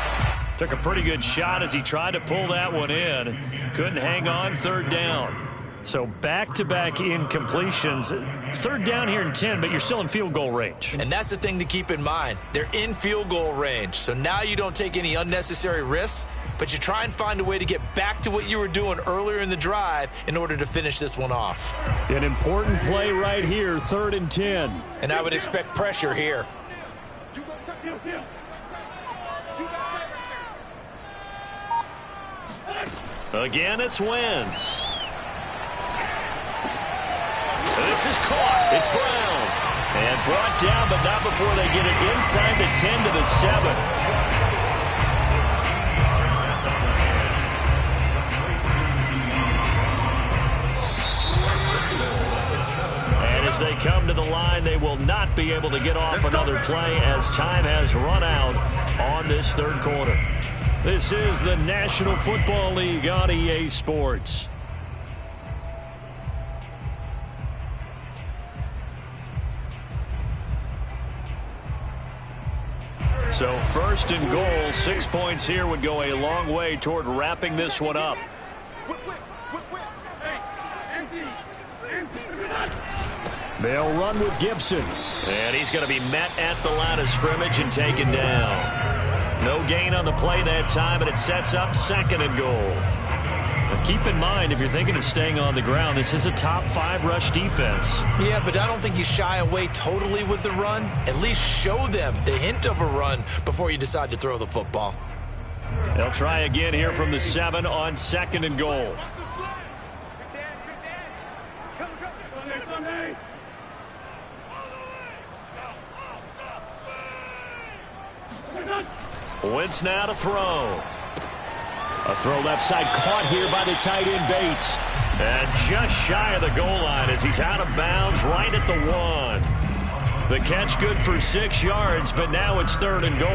Took a pretty good shot as he tried to pull that one in. Couldn't hang on, 3rd down. So back-to-back incompletions. 3rd down here in 10, but you're still in field goal range. And that's the thing to keep in mind. They're in field goal range. So now you don't take any unnecessary risks, but you try and find a way to get back to what you were doing earlier in the drive in order to finish this one off. An important play right here, 3rd and 10. And I would expect pressure here. Again, it's Wentz. This is caught. It's Brown. And brought down, but not before they get it inside the 10 to the 7. And as they come to the line, they will not be able to get off another play as time has run out on this 3rd quarter. This is the National Football League on EA Sports. So first and goal, 6 points here would go a long way toward wrapping this one up. They'll run with Gibson. And he's going to be met at the line of scrimmage and taken down. No gain on the play that time, and it sets up second and goal. Now keep in mind, if you're thinking of staying on the ground, this is a top 5 rush defense. Yeah, but I don't think you shy away totally with the run. At least show them the hint of a run before you decide to throw the football. They'll try again here from the 7 on second and goal. Wentz now to throw. A throw left side caught here by the tight end Bates. And just shy of the goal line as he's out of bounds right at the 1. The catch good for 6 yards, but now it's third and goal.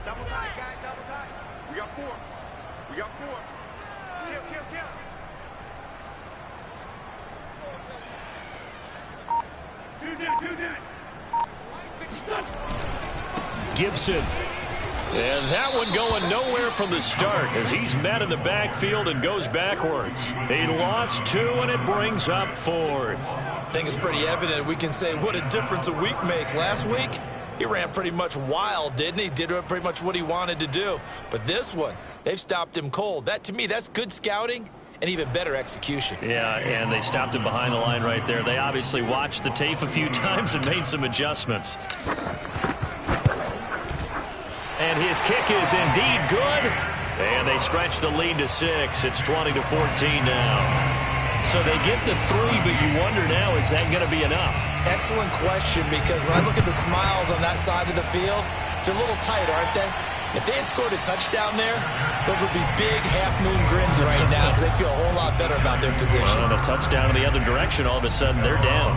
Double tight, guys, double tight. We got 4. We got 4. Kill. Gibson. And that one going nowhere from the start as he's met in the backfield and goes backwards. He lost 2, and it brings up 4th. I think it's pretty evident we can say what a difference a week makes. Last week, he ran pretty much wild, didn't he? Did pretty much what he wanted to do. But this one, they've stopped him cold. That, to me, that's good scouting and even better execution. Yeah, and they stopped him behind the line right there. They obviously watched the tape a few times and made some adjustments. And his kick is indeed good. And they stretch the lead to 6. It's 20-14 now. So they get to 3, but you wonder now, is that going to be enough? Excellent question, because when I look at the smiles on that side of the field, they're a little tight, aren't they? If they had scored a touchdown there, those would be big half-moon grins right now because they feel a whole lot better about their position. Well, and a touchdown in the other direction, all of a sudden they're down.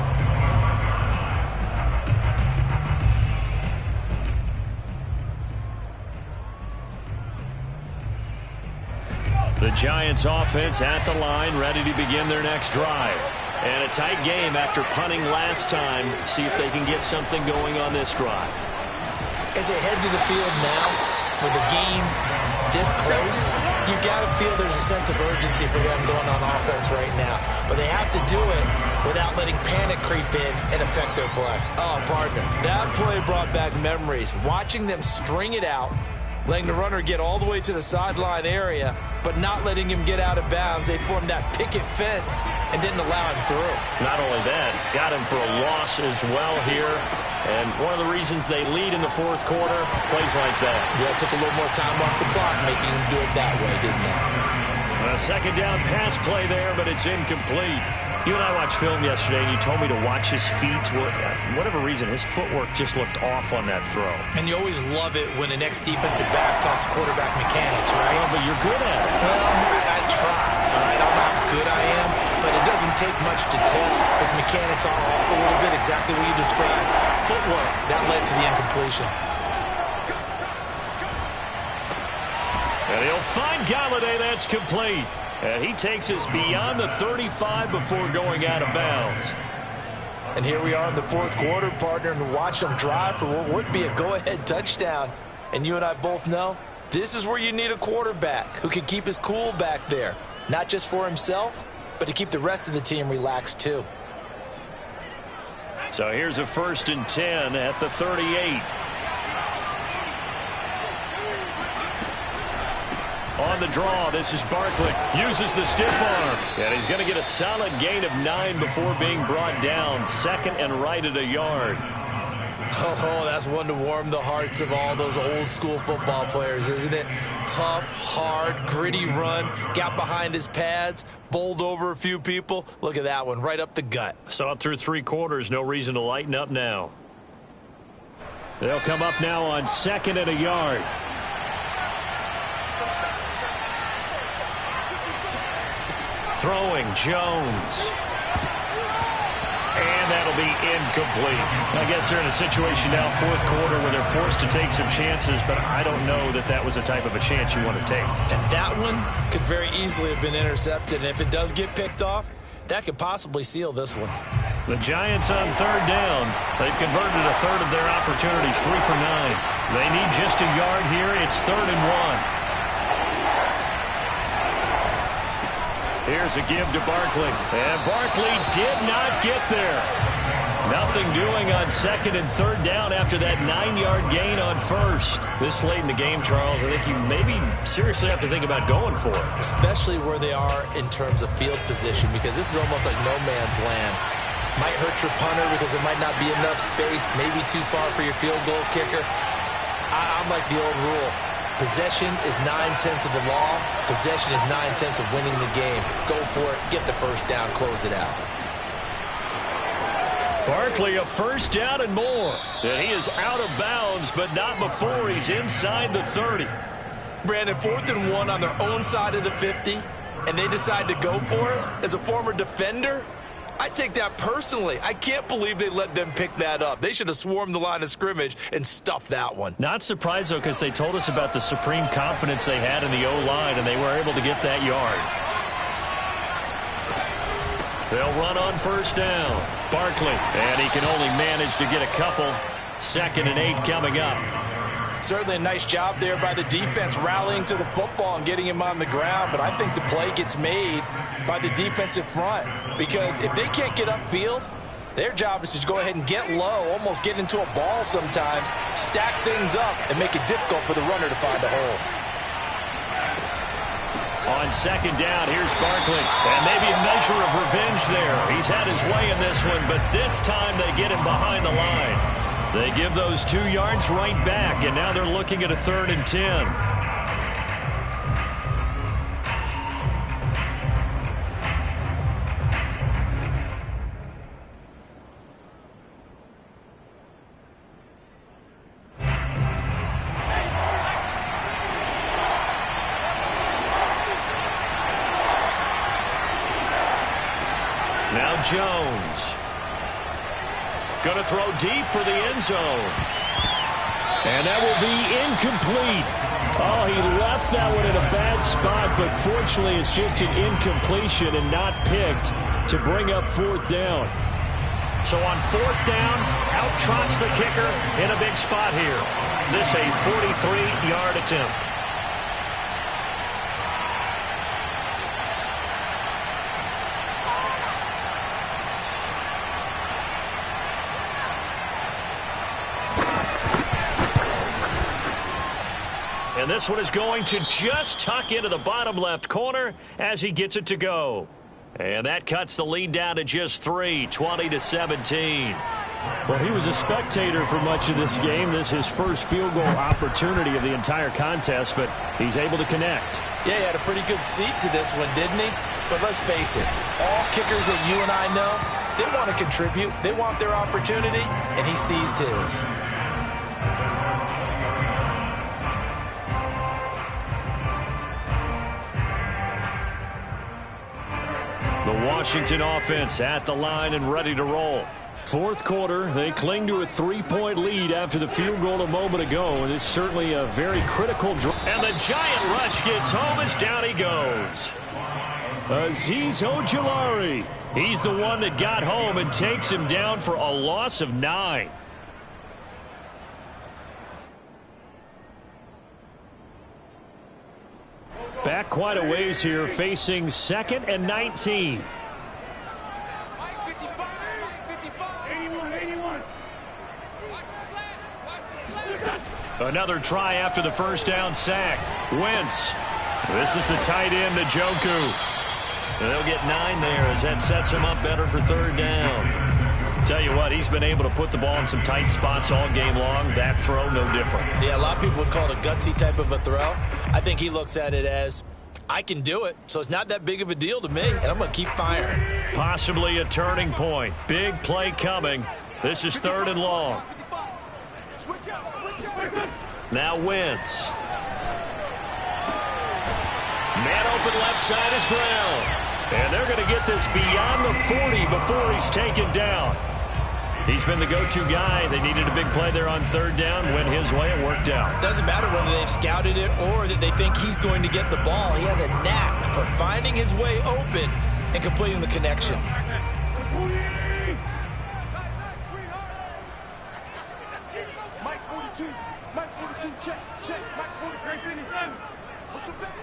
The Giants offense at the line, ready to begin their next drive. And a tight game after punting last time. See if they can get something going on this drive. As they head to the field now, with the game this close, you've got to feel there's a sense of urgency for them going on offense right now. But they have to do it without letting panic creep in and affect their play. Oh, partner, that play brought back memories. Watching them string it out, letting the runner get all the way to the sideline area, but not letting him get out of bounds. They formed that picket fence and didn't allow him through. Not only that, got him for a loss as well here. And one of the reasons they lead in the 4th quarter, plays like that. Yeah, it took a little more time off the clock, making him do it that way, didn't it? A second down pass play there, but it's incomplete. You and I watched film yesterday, and you told me to watch his feet. For whatever reason, his footwork just looked off on that throw. And you always love it when the next defensive back talks quarterback mechanics, right? Well, but you're good at it. Well, I try. All right, I don't know how good I am, but it doesn't take much to tell. His mechanics are off a little bit, exactly what you described. Footwork, that led to the incompletion. And he'll find Galladay. That's complete. And he takes us beyond the 35 before going out of bounds. And here we are in the 4th quarter, partner, and watch them drive for what would be a go-ahead touchdown. And you and I both know this is where you need a quarterback who can keep his cool back there. Not just for himself, but to keep the rest of the team relaxed too. So here's a 1st and 10 at the 38. On the draw, this is Barkley. Uses the stiff arm. And he's going to get a solid gain of 9 before being brought down. 2nd and right at a yard. Oh, that's one to warm the hearts of all those old school football players, isn't it? Tough, hard, gritty run. Got behind his pads, bowled over a few people. Look at that one, right up the gut. Saw it through 3 quarters. No reason to lighten up now. They'll come up now on 2nd and a yard. Throwing Jones. And that'll that'll be incomplete. I guess they're in a situation now, fourth quarter, where they're forced to take some chances, but I don't know that that was the type of a chance you want to take. And that one could very easily have been intercepted, and if it does get picked off, that could possibly seal this one. The Giants on third down. They've converted a third of their opportunities, 3 for 9. They need just a yard here. It's 3rd and 1. Here's a give to Barkley. And Barkley did not get there. Nothing doing on 2nd and 3rd down after that 9-yard gain on 1st. This late in the game, Charles, I think you maybe seriously have to think about going for it. Especially where they are in terms of field position, because this is almost like no man's land. Might hurt your punter because there might not be enough space, maybe too far for your field goal kicker. I'm like the old rule. Possession is 9/10 of the law. Possession is 9/10 of winning the game. Go for it. Get the first down. Close it out. Barkley, a first down and more. And he is out of bounds, but not before he's inside the 30. Brandon, 4th and 1 on their own side of the 50, and they decide to go for it. As a former defender, I take that personally. I can't believe they let them pick that up. They should have swarmed the line of scrimmage and stuffed that one. Not surprised, though, because they told us about the supreme confidence they had in the O-line, and they were able to get that yard. They'll run on first down. Barkley, and he can only manage to get a couple. 2nd and 8 coming up. Certainly a nice job there by the defense rallying to the football and getting him on the ground, but I think the play gets made by the defensive front, because if they can't get upfield, their job is to go ahead and get low, almost get into a ball sometimes, stack things up, and make it difficult for the runner to find a hole. On 2nd down, here's Barkley. And maybe a measure of revenge there. He's had his way in this one, but this time they get him behind the line. They give those 2 yards right back, and now they're looking at a 3rd and 10. Now Jones. Going to throw deep for the end zone. And that will be incomplete. Oh, he left that one in a bad spot, but fortunately it's just an incompletion and not picked to bring up 4th down. So on 4th down, out trots the kicker in a big spot here. This a 43-yard attempt. And this one is going to just tuck into the bottom left corner as he gets it to go. And that cuts the lead down to just 3, 20-17. Well, he was a spectator for much of this game. This is his first field goal opportunity of the entire contest, but he's able to connect. Yeah, he had a pretty good seat to this one, didn't he? But let's face it, all kickers that you and I know, they want to contribute. They want their opportunity, and he seized his. The Washington offense at the line and ready to roll. 4th quarter, they cling to a 3-point lead after the field goal a moment ago, and it's certainly a very critical drive. And the giant rush gets home as down he goes. Azeez Ojulari. He's the one that got home and takes him down for a loss of 9. Back quite a ways here, facing 2nd and 19. Another try after the first down sack. Wentz. This is the tight end, Njoku. They'll get 9 there as that sets him up better for 3rd down. Tell you what, he's been able to put the ball in some tight spots all game long. That throw, no different. Yeah, a lot of people would call it a gutsy type of a throw. I think he looks at it as, I can do it, so it's not that big of a deal to me, and I'm going to keep firing. Possibly a turning point. Big play coming. This is 3rd and long. Now Wentz. Man open left side is Brown. And they're going to get this beyond the 40 before he's taken down. He's been the go-to guy. They needed a big play there on third down. Went his way. It worked out. Doesn't matter whether they've scouted it or that they think he's going to get the ball. He has a knack for finding his way open and completing the connection. Mike 42. Mike 42. Check. Mike 43. What's the back?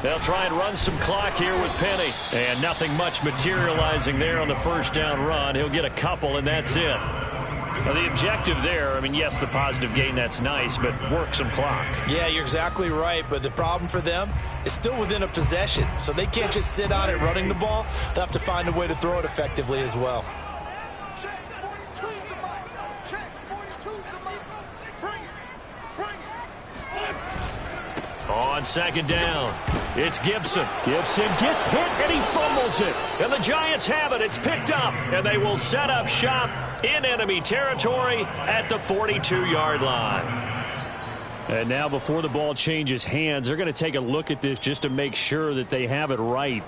They'll try and run some clock here with Penny. And nothing much materializing there on the first down run. He'll get a couple, and that's it. Now, the objective there, I mean, yes, the positive gain, that's nice, but work some clock. Yeah, you're exactly right, but the problem for them is still within a possession, so they can't just sit on it running the ball. They'll have to find a way to throw it effectively as well. Check. 42's the mic. Check. 42's the mic. Bring it. On second down, it's Gibson. Gibson gets hit, and he fumbles it. And the Giants have it. It's picked up, and they will set up shop in enemy territory at the 42-yard line. And now before the ball changes hands, they're going to take a look at this just to make sure that they have it right.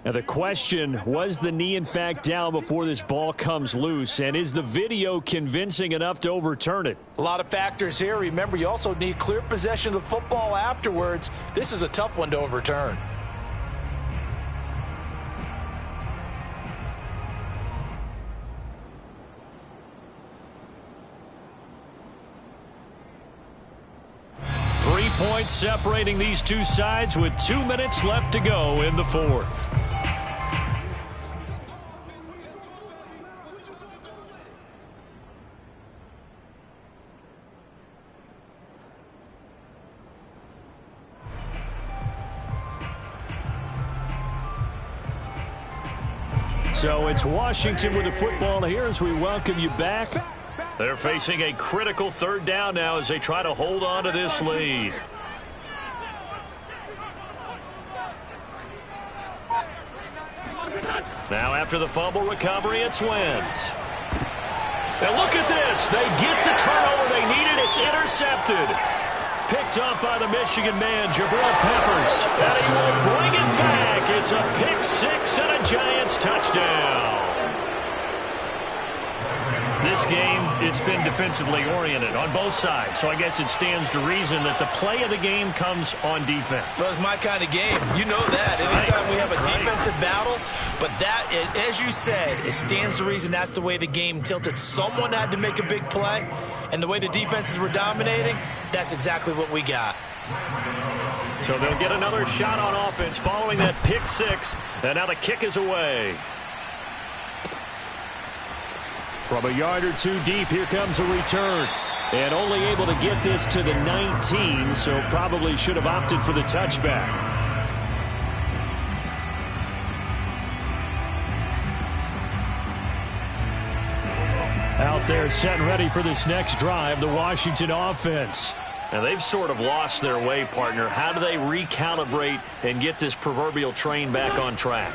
Now the question, was the knee in fact down before this ball comes loose? And is the video convincing enough to overturn it? A lot of factors here. Remember, you also need clear possession of the football afterwards. This is a tough one to overturn. Three points separating these two sides with 2 minutes left to go in the fourth. So it's Washington with the football here as we welcome you back. They're facing a critical third down now as they try to hold on to this lead. Now after the fumble recovery, it's Wentz. And look at this. They get the turnover they needed. It's intercepted. Picked up by the Michigan man, Jabril Peppers. And he will bring it back. It's a pick six and a Giants touchdown. This game, it's been defensively oriented on both sides, so I guess it stands to reason that the play of the game comes on defense. So it's my kind of game. You know that. Anytime we have a defensive battle, but that, as you said, it stands to reason that's the way the game tilted. Someone had to make a big play, and the way the defenses were dominating, that's exactly what we got. So they'll get another shot on offense following that pick six, and now the kick is away. From a yard or two deep, here comes a return. And only able to get this to the 19, so probably should have opted for the touchback. Out there set and ready for this next drive, the Washington offense. And they've sort of lost their way, partner. How do they recalibrate and get this proverbial train back on track?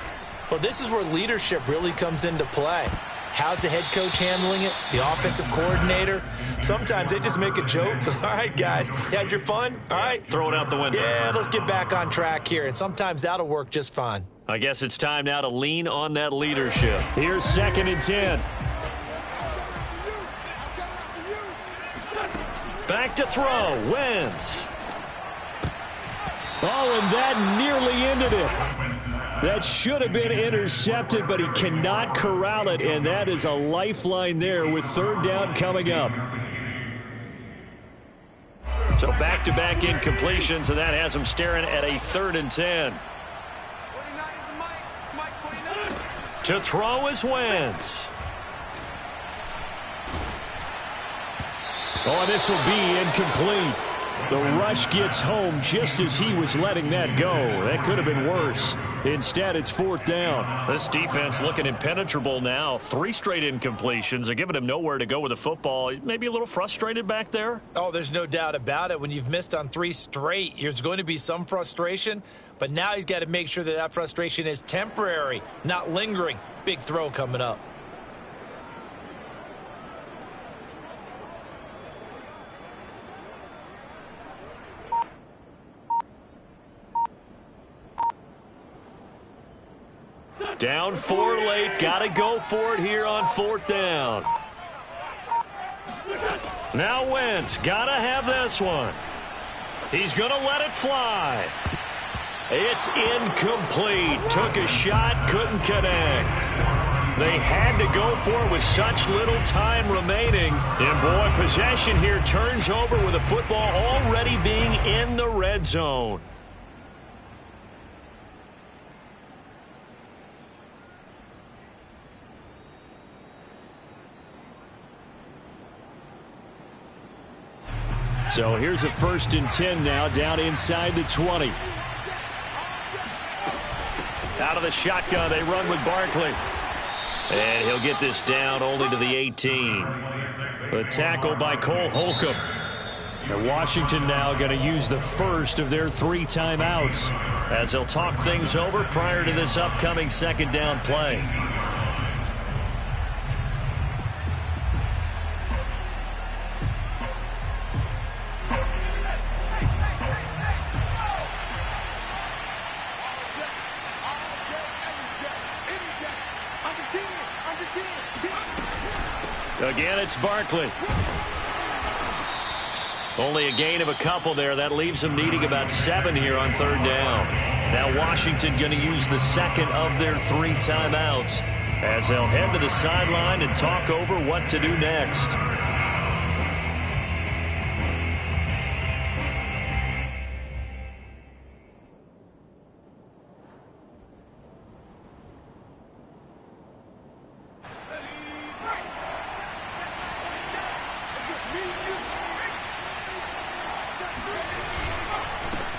Well, this is where leadership really comes into play. How's the head coach handling it? The offensive coordinator? Sometimes they just make a joke. All right, guys, you had your fun? All right. Throw it out the window. Yeah, let's get back on track here. And sometimes that'll work just fine. I guess it's time now to lean on that leadership. Here's 2nd and 10. Back to throw. Wentz. Oh, and that nearly ended it. That should have been intercepted, but he cannot corral it, and that is a lifeline there with third down coming up. So back-to-back incompletions, and that has him staring at a 3rd and 10. To throw is Wentz. Oh, this will be incomplete. The rush gets home just as he was letting that go. That could have been worse. Instead, it's 4th down. This defense looking impenetrable now. 3 straight incompletions. They're giving him nowhere to go with the football. Maybe a little frustrated back there. Oh, there's no doubt about it. When you've missed on 3 straight, there's going to be some frustration. But now he's got to make sure that that frustration is temporary, not lingering. Big throw coming up. Down 4 late. Got to go for it here on 4th down. Now Wentz. Got to have this one. He's going to let it fly. It's incomplete. Took a shot, couldn't connect. They had to go for it with such little time remaining. And, boy, possession here turns over with the football already being in the red zone. So here's a 1st and 10 now, down inside the 20. Out of the shotgun, they run with Barkley. And he'll get this down only to the 18. The tackle by Cole Holcomb. And Washington now going to use the first of their 3 timeouts as they'll talk things over prior to this upcoming 2nd down play. Again, it's Barkley. Only a gain of a couple there. That leaves them needing about 7 here on 3rd down. Now Washington going to use the 2nd of their 3 timeouts as they'll head to the sideline and talk over what to do next.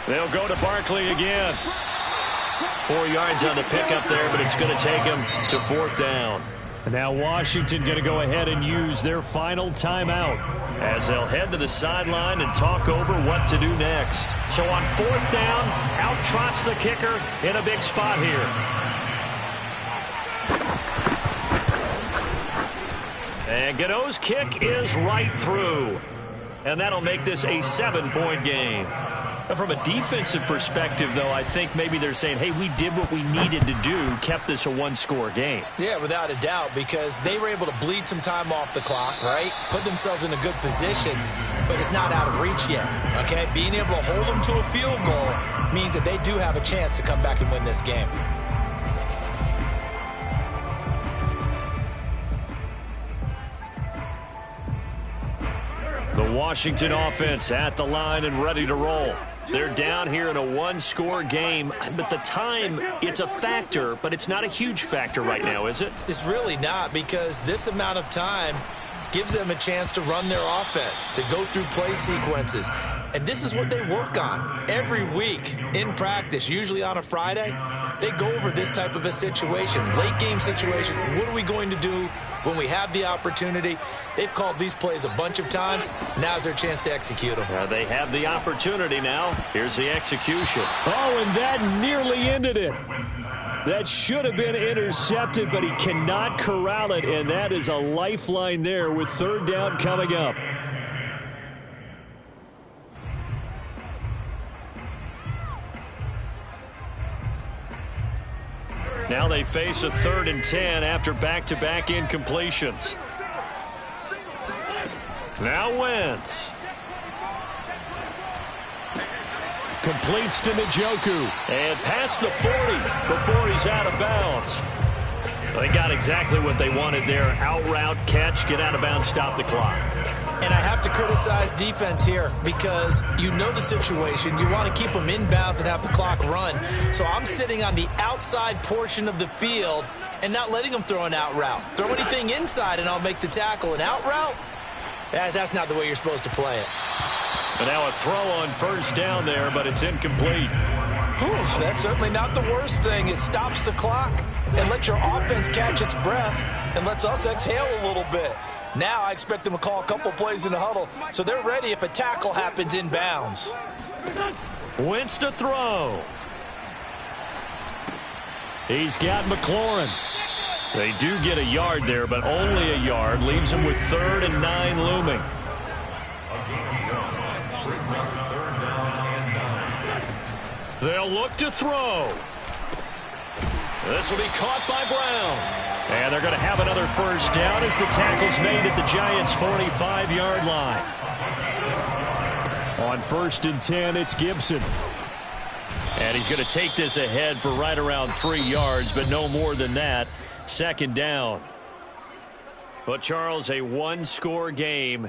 They'll go to Barkley again. 4 yards on the pickup there, but it's going to take him to 4th down. And now Washington going to go ahead and use their final timeout as they'll head to the sideline and talk over what to do next. So on 4th down, out trots the kicker in a big spot here. And Gano's kick is right through. And that'll make this a 7-point game. From a defensive perspective, though, I think maybe they're saying, hey, we did what we needed to do, kept this a 1-score game. Yeah, without a doubt, because they were able to bleed some time off the clock, right? Put themselves in a good position, but it's not out of reach yet, okay? Being able to hold them to a field goal means that they do have a chance to come back and win this game. The Washington offense at the line and ready to roll. They're down here in a 1-score game, but the time, it's a factor, but it's not a huge factor right now, is it? It's really not, because this amount of time gives them a chance to run their offense, to go through play sequences. And this is what they work on every week in practice, usually on a Friday. They go over this type of a situation, late game situation. What are we going to do when we have the opportunity? They've called these plays a bunch of times. Now's their chance to execute them. They have the opportunity now. Here's the execution. Oh, and that nearly ended it. That should have been intercepted, but he cannot corral it, and that is a lifeline there with 3rd down coming up. Now they face a 3rd and 10 after back-to-back incompletions. Now Wentz. Completes to Njoku. And past the 40 before he's out of bounds. They got exactly what they wanted there. Out route, catch, get out of bounds, stop the clock. And I have to criticize defense here because you know the situation. You want to keep them inbounds and have the clock run. So I'm sitting on the outside portion of the field and not letting them throw an out route. Throw anything inside and I'll make the tackle. An out route? That's not the way you're supposed to play it. And now a throw on 1st down there, but it's incomplete. Whew, that's certainly not the worst thing. It stops the clock and lets your offense catch its breath and lets us exhale a little bit. Now I expect them to call a couple plays in the huddle, so they're ready if a tackle happens in bounds. Wentz to throw. He's got McLaurin. They do get a yard there, but only a yard. Leaves them with 3rd and 9 looming. They'll look to throw. This will be caught by Brown. And they're going to have another first down as the tackle's made at the Giants' 45-yard line. On 1st and 10, it's Gibson. And he's going to take this ahead for right around 3 yards, but no more than that. 2nd down. But, Charles, a one-score game